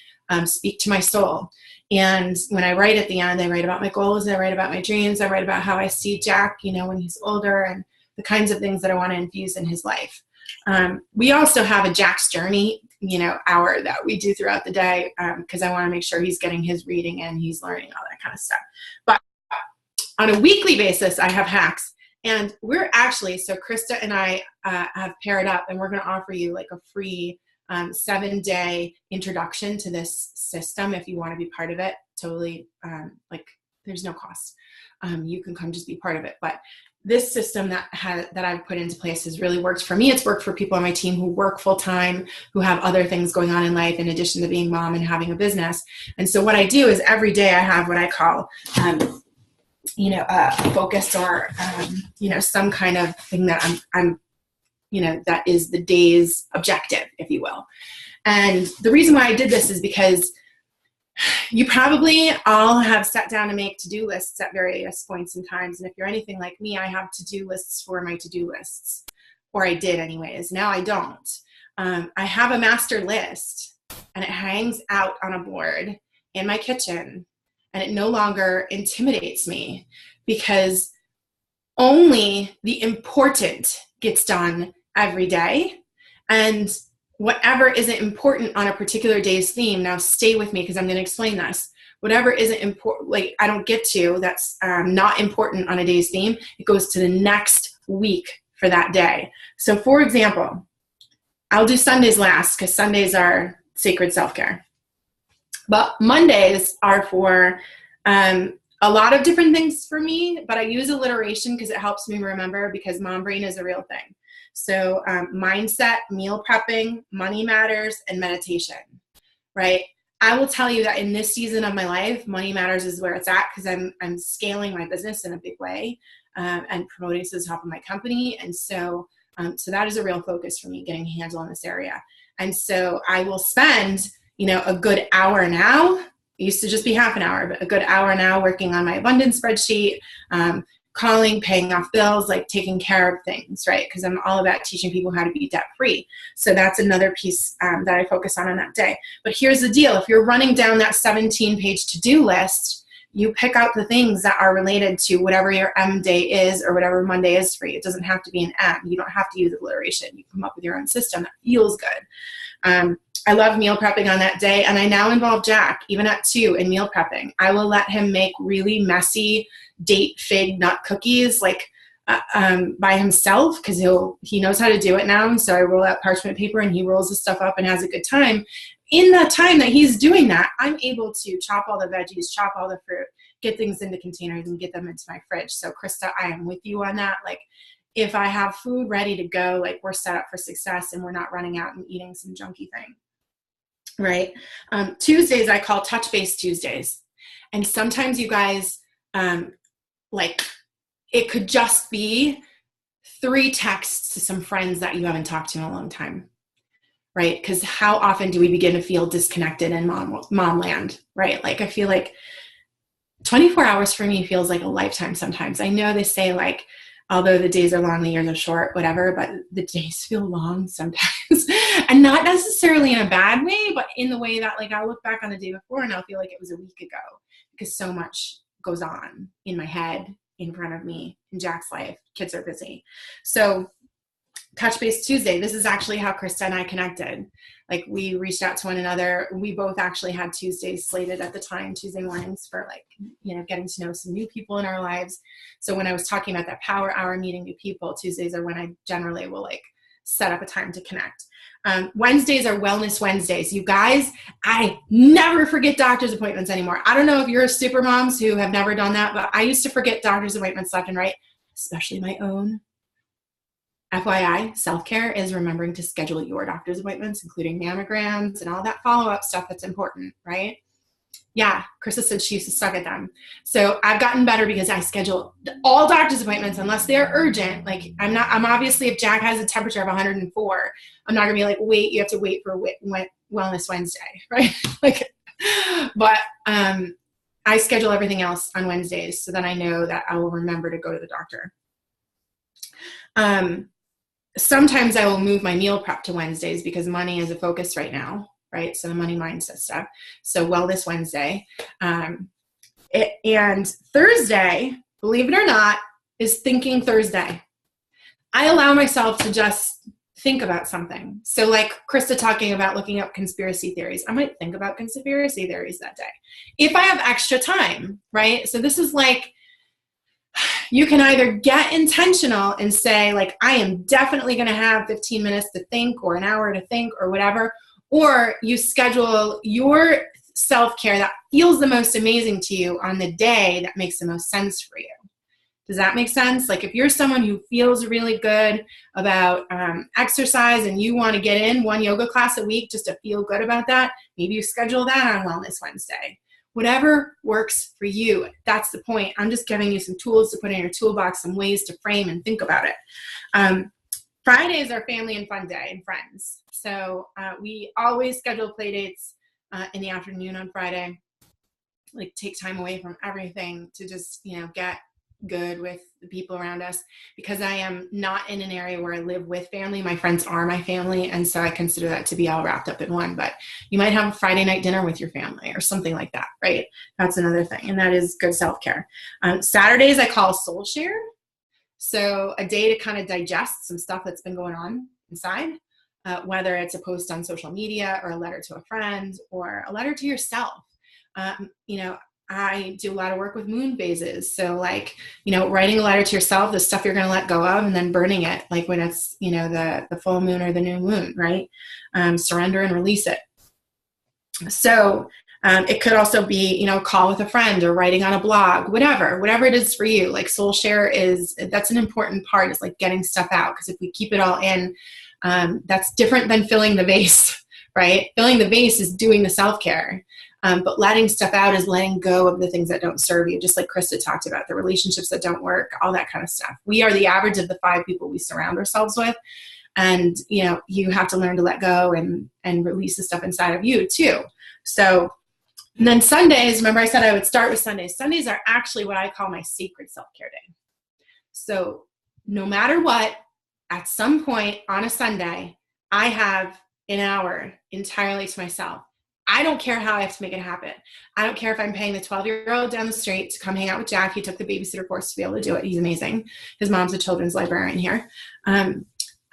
speak to my soul. And when I write at the end, I write about my goals, I write about my dreams, I write about how I see Jack, when he's older, and the kinds of things that I want to infuse in his life. We also have a Jack's Journey, hour that we do throughout the day, because I want to make sure he's getting his reading and he's learning all that kind of stuff. But on a weekly basis, I have hacks. And we're actually, so Krista and I have paired up, and we're going to offer you like a free 7-day introduction to this system if you want to be part of it. Totally, there's no cost. You can come just be part of it. But this system that I've put into place has really worked for me. It's worked for people on my team who work full time, who have other things going on in life in addition to being mom and having a business. And so what I do is every day I have what I call a focus or, some kind of thing that I'm that is the day's objective, if you will. And the reason why I did this is because you probably all have sat down to make to-do lists at various points in times. And if you're anything like me, I have to-do lists for my to-do lists, or I did anyways. Now I don't. I have a master list, and it hangs out on a board in my kitchen, and it no longer intimidates me because only the important gets done every day. And whatever isn't important on a particular day's theme, now stay with me because I'm going to explain this. Whatever isn't important, I don't get to, that's not important on a day's theme, it goes to the next week for that day. So for example, I'll do Sundays last because Sundays are sacred self-care. But Mondays are for a lot of different things for me, but I use alliteration because it helps me remember, because mom brain is a real thing. So mindset, meal prepping, money matters, and meditation, right? I will tell you that in this season of my life, money matters is where it's at because I'm scaling my business in a big way and promoting to the top of my company. And so that is a real focus for me, getting a handle on this area. And so I will spend, a good hour now. It used to just be half an hour, but a good hour now working on my abundance spreadsheet, calling, paying off bills, taking care of things, right? Because I'm all about teaching people how to be debt-free. So that's another piece that I focus on that day. But here's the deal. If you're running down that 17-page to-do list, you pick out the things that are related to whatever your M day is or whatever Monday is for you. It doesn't have to be an M. You don't have to use alliteration. You come up with your own system that feels good. I love meal prepping on that day, and I now involve Jack, even at 2, in meal prepping. I will let him make really messy date fig nut cookies by himself because he knows how to do it now. And so I roll out parchment paper and he rolls the stuff up and has a good time. In the time that he's doing that, I'm able to chop all the veggies, chop all the fruit, get things into containers and get them into my fridge. So Krista, I am with you on that. If I have food ready to go, we're set up for success and we're not running out and eating some junky thing. Right. Tuesdays I call touch base Tuesdays. And sometimes you guys, it could just be 3 texts to some friends that you haven't talked to in a long time. Right. Because how often do we begin to feel disconnected in mom land? Right. I feel like 24 hours for me feels like a lifetime sometimes. I know they say although the days are long, the years are short, whatever, but the days feel long sometimes. And not necessarily in a bad way, but in the way that I'll look back on the day before and I'll feel like it was a week ago because so much goes on in my head, in front of me, in Jack's life. Kids are busy. So Touch Base Tuesday, this is actually how Krista and I connected. We reached out to one another. We both actually had Tuesdays slated at the time, Tuesday mornings for getting to know some new people in our lives. So when I was talking about that power hour meeting new people, Tuesdays are when I generally will set up a time to connect. Wednesdays are Wellness Wednesdays. You guys, I never forget doctor's appointments anymore. I don't know if you're super moms who have never done that, but I used to forget doctor's appointments left and right, especially my own. FYI, self-care is remembering to schedule your doctor's appointments, including mammograms and all that follow-up stuff that's important, right? Yeah, Krista said she used to suck at them. So I've gotten better because I schedule all doctor's appointments unless they're urgent. I'm obviously, if Jack has a temperature of 104, I'm not gonna be wait, you have to wait for Wellness Wednesday, right? But I schedule everything else on Wednesdays so that I know that I will remember to go to the doctor. Sometimes I will move my meal prep to Wednesdays because money is a focus right now, right? So the money mindset stuff. So Wellness Wednesday. And Thursday, believe it or not, is Thinking Thursday. I allow myself to just think about something. So like Krista talking about looking up conspiracy theories, I might think about conspiracy theories that day. If I have extra time, right? So this is like, you can either get intentional and say like, I am definitely going to have 15 minutes to think or an hour to think or whatever, or you schedule your self-care that feels the most amazing to you on the day that makes the most sense for you. Does that make sense? Like if you're someone who feels really good about exercise and you want to get in one yoga class a week just to feel good about that, maybe you schedule that on Wellness Wednesday. Whatever works for you. That's the point. I'm just giving you some tools to put in your toolbox, some ways to frame and think about it. Friday is our family and fun day and friends. So we always schedule play dates in the afternoon on Friday. Like take time away from everything to just, get good with the people around us, because I am not in an area where I live with family. My friends are my family. And so I consider that to be all wrapped up in one, but you might have a Friday night dinner with your family or something like that, right? That's another thing. And that is good self-care. Saturdays I call soul share. So a day to kind of digest some stuff that's been going on inside, whether it's a post on social media or a letter to a friend or a letter to yourself. I do a lot of work with moon phases. So like, writing a letter to yourself, the stuff you're going to let go of, and then burning it, like when it's, the full moon or the new moon, right? Surrender and release it. So it could also be, a call with a friend or writing on a blog, whatever it is for you. Like soul share that's an important part, is like getting stuff out. Because if we keep it all in, that's different than filling the vase, right? Filling the vase is doing the self-care. But letting stuff out is letting go of the things that don't serve you, just like Krista talked about, the relationships that don't work, all that kind of stuff. We are the average of the 5 people we surround ourselves with. And, you have to learn to let go and release the stuff inside of you too. So, and then Sundays, remember I said I would start with Sundays. Sundays are actually what I call my sacred self-care day. So no matter what, at some point on a Sunday, I have an hour entirely to myself. I don't care how I have to make it happen. I don't care if I'm paying the 12-year-old down the street to come hang out with Jack. He took the babysitter course to be able to do it. He's amazing. His mom's a children's librarian here.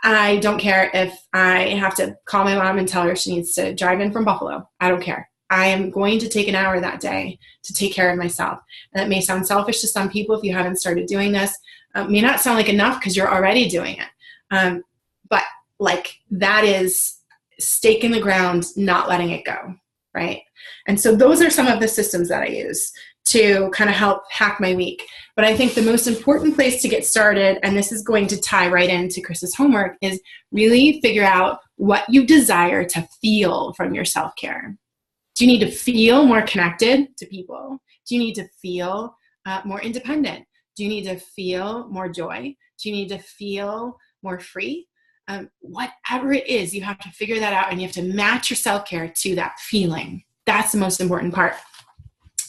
I don't care if I have to call my mom and tell her she needs to drive in from Buffalo. I don't care. I am going to take an hour that day to take care of myself. And that may sound selfish to some people if you haven't started doing this. It may not sound like enough because you're already doing it. But like that is stake in the ground, not letting it go. Right? And so those are some of the systems that I use to kind of help hack my week. But I think the most important place to get started, and this is going to tie right into Chris's homework, is really figure out what you desire to feel from your self-care. Do you need to feel more connected to people? Do you need to feel more independent? Do you need to feel more joy? Do you need to feel more free? Whatever it is, you have to figure that out, and you have to match your self-care to that feeling. That's the most important part.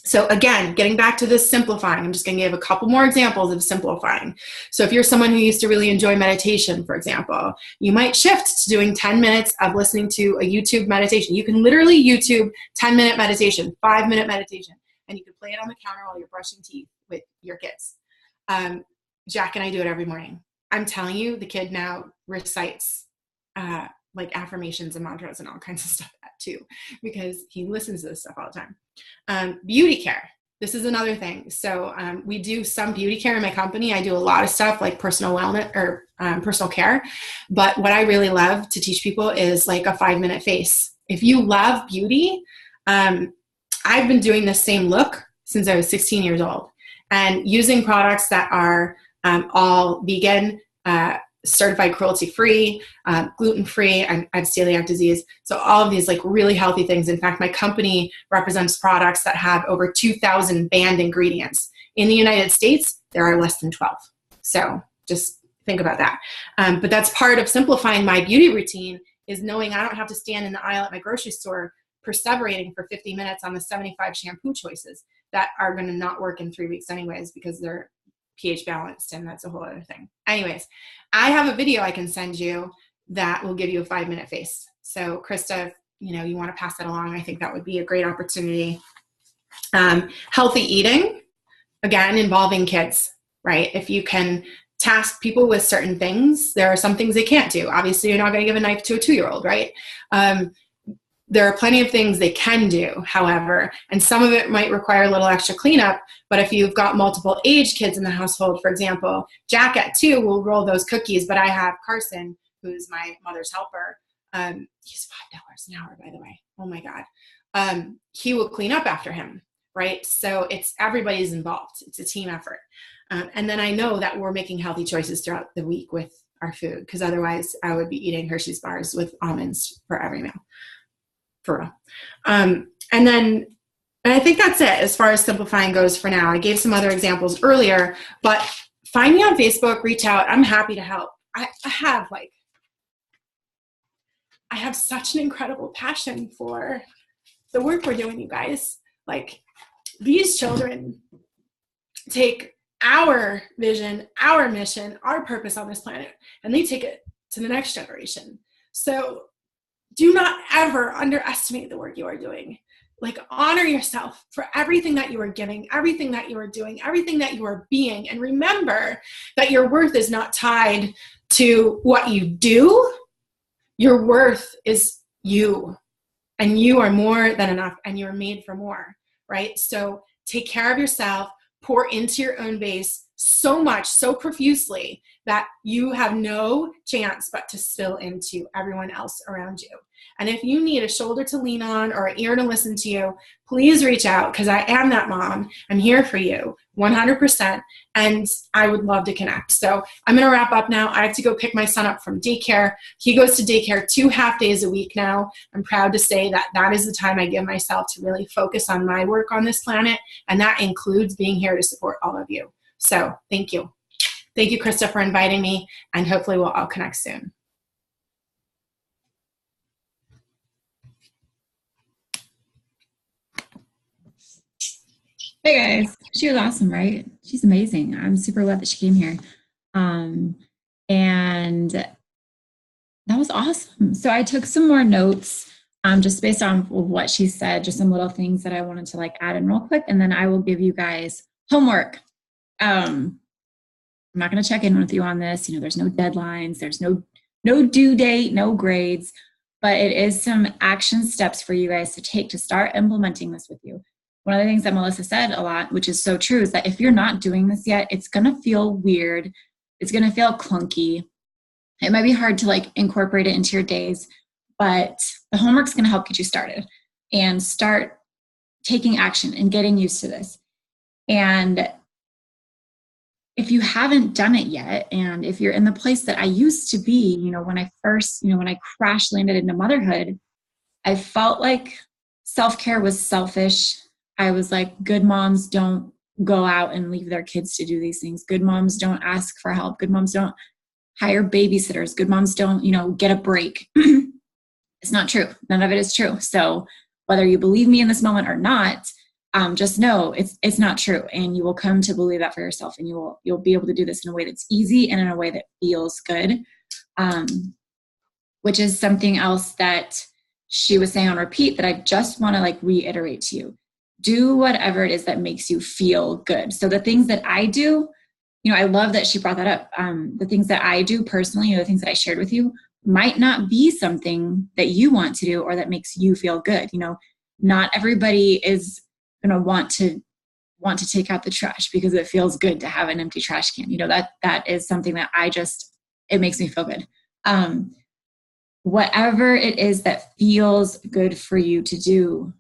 So again, getting back to this simplifying, I'm just going to give a couple more examples of simplifying. So if you're someone who used to really enjoy meditation, for example, you might shift to doing 10 minutes of listening to a YouTube meditation. You can literally YouTube 10-minute meditation, 5-minute meditation, and you can play it on the counter while you're brushing teeth with your kids. Jack and I do it every morning. I'm telling you, the kid now recites like affirmations and mantras and all kinds of stuff too, because he listens to this stuff all the time. Beauty care. This is another thing. So we do some beauty care in my company. I do a lot of stuff like personal wellness or personal care. But what I really love to teach people is like a 5-minute face. If you love beauty, I've been doing the same look since I was 16 years old, and using products that are all vegan, certified cruelty-free, gluten-free. I have celiac disease. So all of these like really healthy things. In fact, my company represents products that have over 2,000 banned ingredients. In the United States, there are less than 12. So just think about that. But that's part of simplifying my beauty routine, is knowing I don't have to stand in the aisle at my grocery store perseverating for 50 minutes on the 75 shampoo choices that are going to not work in 3 weeks anyways, because they're pH balanced, and that's a whole other thing. Anyways, I have a video I can send you that will give you a 5-minute face. So Krista, you want to pass that along. I think that would be a great opportunity. Healthy eating, again, involving kids, right? If you can task people with certain things, there are some things they can't do. Obviously, you're not going to give a knife to a 2-year-old, right? There are plenty of things they can do, however, and some of it might require a little extra cleanup. But if you've got multiple age kids in the household, for example, Jack at 2 will roll those cookies, but I have Carson, who's my mother's helper. He's $5 an hour, by the way. Oh my God. He will clean up after him, right? So it's everybody's involved. It's a team effort. And then I know that we're making healthy choices throughout the week with our food, because otherwise I would be eating Hershey's bars with almonds for every meal. For real. And I think that's it as far as simplifying goes for now. I gave some other examples earlier, but find me on Facebook, reach out. I'm happy to help. I have such an incredible passion for the work we're doing, you guys. Like, these children take our vision, our mission, our purpose on this planet, and they take it to the next generation. So do not ever underestimate the work you are doing. Like, honor yourself for everything that you are giving, everything that you are doing, everything that you are being. And remember that your worth is not tied to what you do. Your worth is you. And you are more than enough, and you're made for more, right? So take care of yourself, pour into your own base so much, so profusely, that you have no chance but to spill into everyone else around you. And if you need a shoulder to lean on or an ear to listen to you, please reach out, because I am that mom. I'm here for you 100%, and I would love to connect. So I'm going to wrap up now. I have to go pick my son up from daycare. He goes to daycare 2 half days a week now. I'm proud to say that that is the time I give myself to really focus on my work on this planet, and that includes being here to support all of you. So thank you. Thank you, Krista, for inviting me, and hopefully we'll all connect soon. Hey guys, she was awesome, right? She's amazing. I'm super glad that she came here. And that was awesome. So I took some more notes just based on what she said, just some little things that I wanted to add in real quick, and then I will give you guys homework. I'm not going to check in with you on this. There's no deadlines, there's no due date, no grades, but it is some action steps for you guys to take to start implementing this with you. One of the things that Melissa said a lot, which is so true, is that if you're not doing this yet, it's going to feel weird. It's going to feel clunky. It might be hard to incorporate it into your days, but the homework's going to help get you started and start taking action and getting used to this. And if you haven't done it yet, and if you're in the place that I used to be, when I first, when I crash landed into motherhood, I felt like self-care was selfish. I was like, good moms don't go out and leave their kids to do these things. Good moms don't ask for help. Good moms don't hire babysitters. Good moms don't, get a break. It's not true. None of it is true. So whether you believe me in this moment or not, just know it's not true, and you will come to believe that for yourself, and you'll be able to do this in a way that's easy and in a way that feels good, which is something else that she was saying on repeat that I just want to reiterate to you. Do whatever it is that makes you feel good. So the things that I do, I love that she brought that up. The things that I do personally, the things that I shared with you, might not be something that you want to do or that makes you feel good. Not everybody is going to want to take out the trash because it feels good to have an empty trash can. That is something that it makes me feel good. Whatever it is that feels good for you to do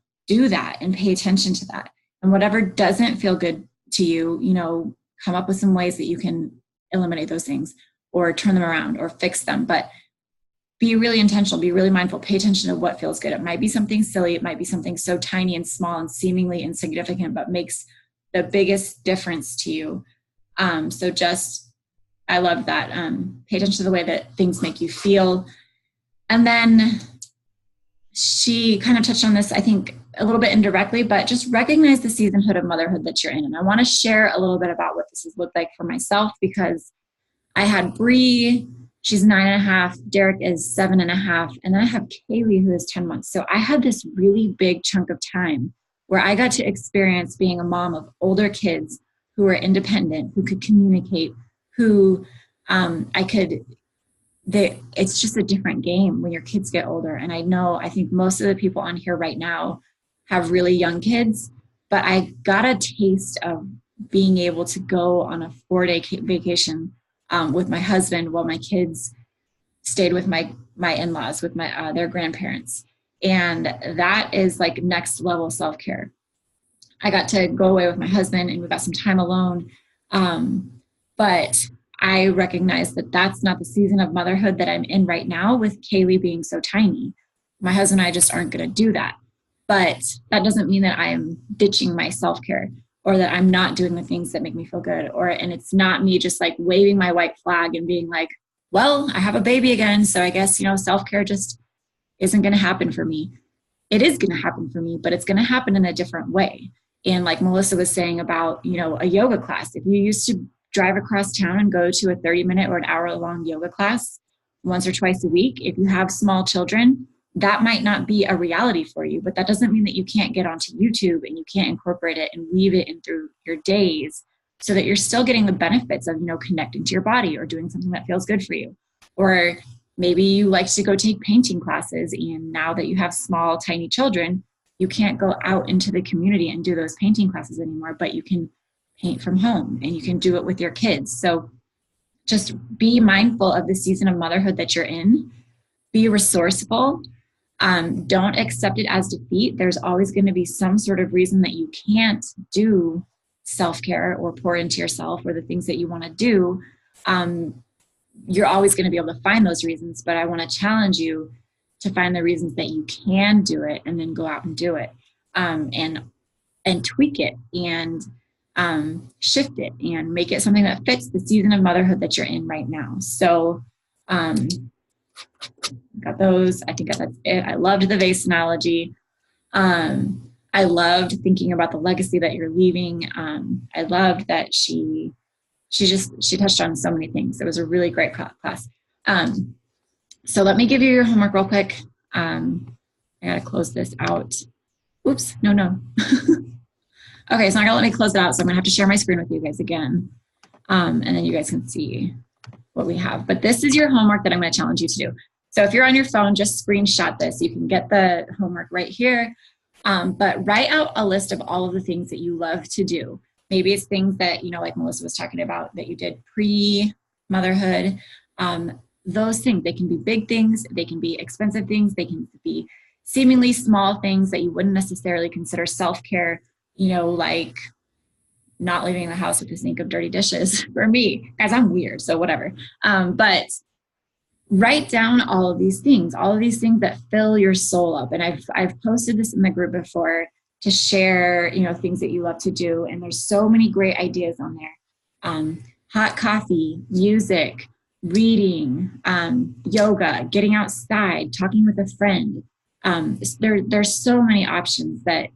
that and pay attention to that. And whatever doesn't feel good to you, come up with some ways that you can eliminate those things or turn them around or fix them. But be really intentional, be really mindful, pay attention to what feels good. It might be something silly. It might be something so tiny and small and seemingly insignificant, but makes the biggest difference to you. I love that. Pay attention to the way that things make you feel. And then she kind of touched on this, I think, a little bit indirectly, but just recognize the seasonhood of motherhood that you're in. And I want to share a little bit about what this has looked like for myself, because I had Bree, she's 9.5, Derek is 7.5, and then I have Kaylee, who is 10 months. So I had this really big chunk of time where I got to experience being a mom of older kids who were independent, who could communicate, who it's just a different game when your kids get older. And I think most of the people on here right now have really young kids, but I got a taste of being able to go on a 4-day vacation with my husband while my kids stayed with my in-laws, with their grandparents. And that is like next level self-care. I got to go away with my husband and we got some time alone. But I recognize that that's not the season of motherhood that I'm in right now, with Kaylee being so tiny. My husband and I just aren't going to do that. But that doesn't mean that I am ditching my self-care, or that I'm not doing the things that make me feel good. And it's not me just like waving my white flag and being like, well, I have a baby again, so I guess, self-care just isn't going to happen for me. It is going to happen for me, but it's going to happen in a different way. And like Melissa was saying about, a yoga class, if you used to drive across town and go to a 30-minute or an hour-long yoga class once or twice a week, if you have small children, that might not be a reality for you, but that doesn't mean that you can't get onto YouTube and you can't incorporate it and weave it in through your days, so that you're still getting the benefits of, connecting to your body or doing something that feels good for you. Or maybe you like to go take painting classes, and now that you have small, tiny children, you can't go out into the community and do those painting classes anymore, but you can paint from home and you can do it with your kids. So just be mindful of the season of motherhood that you're in. Be resourceful. Don't accept it as defeat. There's always going to be some sort of reason that you can't do self-care or pour into yourself or the things that you want to do. You're always going to be able to find those reasons, but I want to challenge you to find the reasons that you can do it, and then go out and do it, and tweak it, and shift it, and make it something that fits the season of motherhood that you're in right now. So got those. I think that's it. I loved the vase analogy. I loved thinking about the legacy that you're leaving. I loved that she touched on so many things. It was a really great class. So let me give you your homework real quick. I gotta close this out. Oops, no. Okay, it's not gonna let me close it out, so I'm gonna have to share my screen with you guys again. And then you guys can see what we have. But this is your homework that I'm gonna challenge you to do. So if you're on your phone, just screenshot this. You can get the homework right here. But write out a list of all of the things that you love to do. Maybe it's things that, like Melissa was talking about, that you did pre-motherhood. Those things, they can be big things, they can be expensive things, they can be seemingly small things that you wouldn't necessarily consider self-care, like not leaving the house with a sink of dirty dishes for me. Guys, I'm weird, so whatever. But write down all of these things that fill your soul up. And I've posted this in the group before to share, things that you love to do. And there's so many great ideas on there. Hot coffee, music, reading, yoga, getting outside, talking with a friend. There's so many options that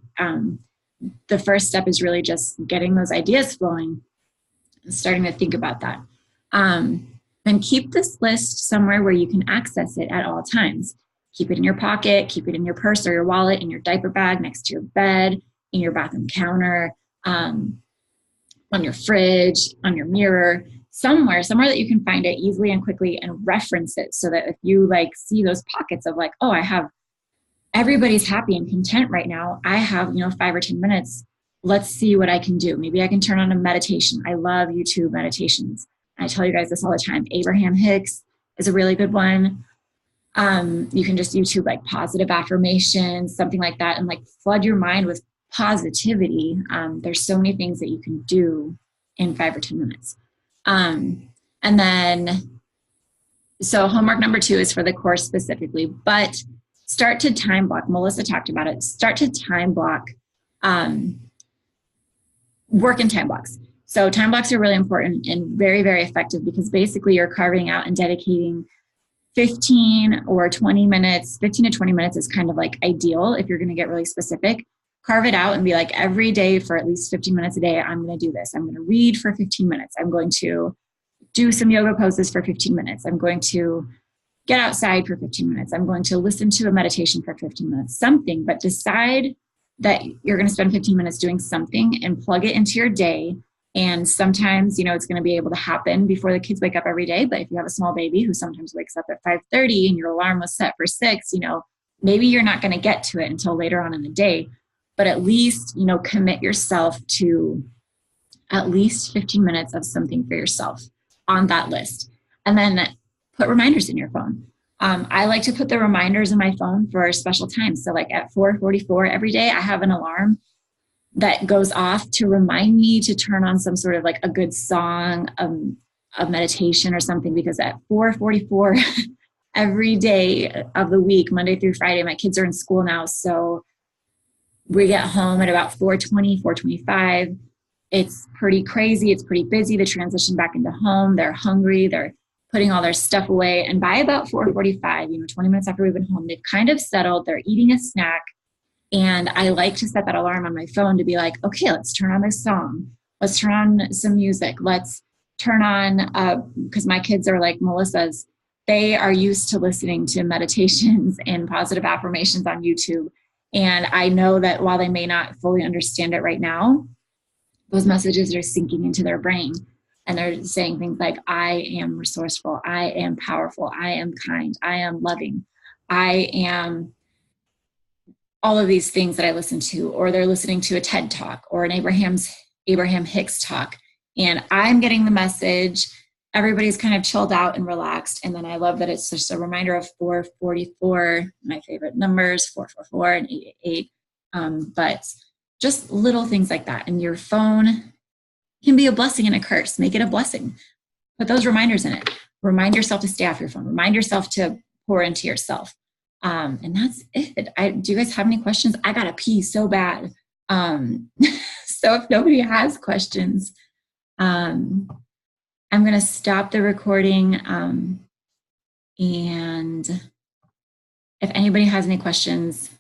the first step is really just getting those ideas flowing and starting to think about that. Then keep this list somewhere where you can access it at all times. Keep it in your pocket, keep it in your purse or your wallet, in your diaper bag, next to your bed, in your bathroom counter, on your fridge, on your mirror, somewhere that you can find it easily and quickly and reference it, so that if you see those pockets of everybody's happy and content right now, I have 5 or 10 minutes, let's see what I can do. Maybe I can turn on a meditation. I love YouTube meditations. I tell you guys this all the time. Abraham Hicks is a really good one. You can just YouTube positive affirmations, something like that, and flood your mind with positivity. There's so many things that you can do in 5 or 10 minutes. And then, so homework number 2 is for the course specifically, but start to time block. Melissa talked about it. Start to time block, work in time blocks. So time blocks are really important and very, very effective, because basically you're carving out and dedicating 15 or 20 minutes. 15 to 20 minutes is kind of ideal if you're going to get really specific, carve it out and be like, every day for at least 15 minutes a day, I'm going to do this. I'm going to read for 15 minutes. I'm going to do some yoga poses for 15 minutes. I'm going to get outside for 15 minutes. I'm going to listen to a meditation for 15 minutes, something, but decide that you're going to spend 15 minutes doing something and plug it into your day. And sometimes, it's going to be able to happen before the kids wake up every day. But if you have a small baby who sometimes wakes up at 5:30 and your alarm was set for 6, maybe you're not going to get to it until later on in the day. But at least, commit yourself to at least 15 minutes of something for yourself on that list. And then put reminders in your phone. I like to put the reminders in my phone for special times. So like at 4:44 every day, I have an alarm that goes off to remind me to turn on some sort of like a good song, a meditation or something, because at 4:44 every day of the week, Monday through Friday, my kids are in school now. So we get home at about 4:20, 4:25. It's pretty crazy. It's pretty busy. The transition back into home. They're hungry. They're putting all their stuff away. And by about 4:45, 20 minutes after we've been home, they've kind of settled. They're eating a snack. And I like to set that alarm on my phone to be like, okay, let's turn on this song. Let's turn on some music. Let's turn on, because my kids are like Melissa's. They are used to listening to meditations and positive affirmations on YouTube. And I know that while they may not fully understand it right now, those messages are sinking into their brain. And they're saying things like, I am resourceful. I am powerful. I am kind. I am loving. I am all of these things that I listen to. Or they're listening to a TED Talk or an Abraham Hicks talk. And I'm getting the message. Everybody's kind of chilled out and relaxed. And then I love that it's just a reminder of 4:44, my favorite numbers, 4:44 and 8:88. But just little things like that. And your phone can be a blessing and a curse. Make it a blessing. Put those reminders in it. Remind yourself to stay off your phone. Remind yourself to pour into yourself. And that's it. Do you guys have any questions? I got to pee so bad. So if nobody has questions, I'm going to stop the recording. And if anybody has any questions,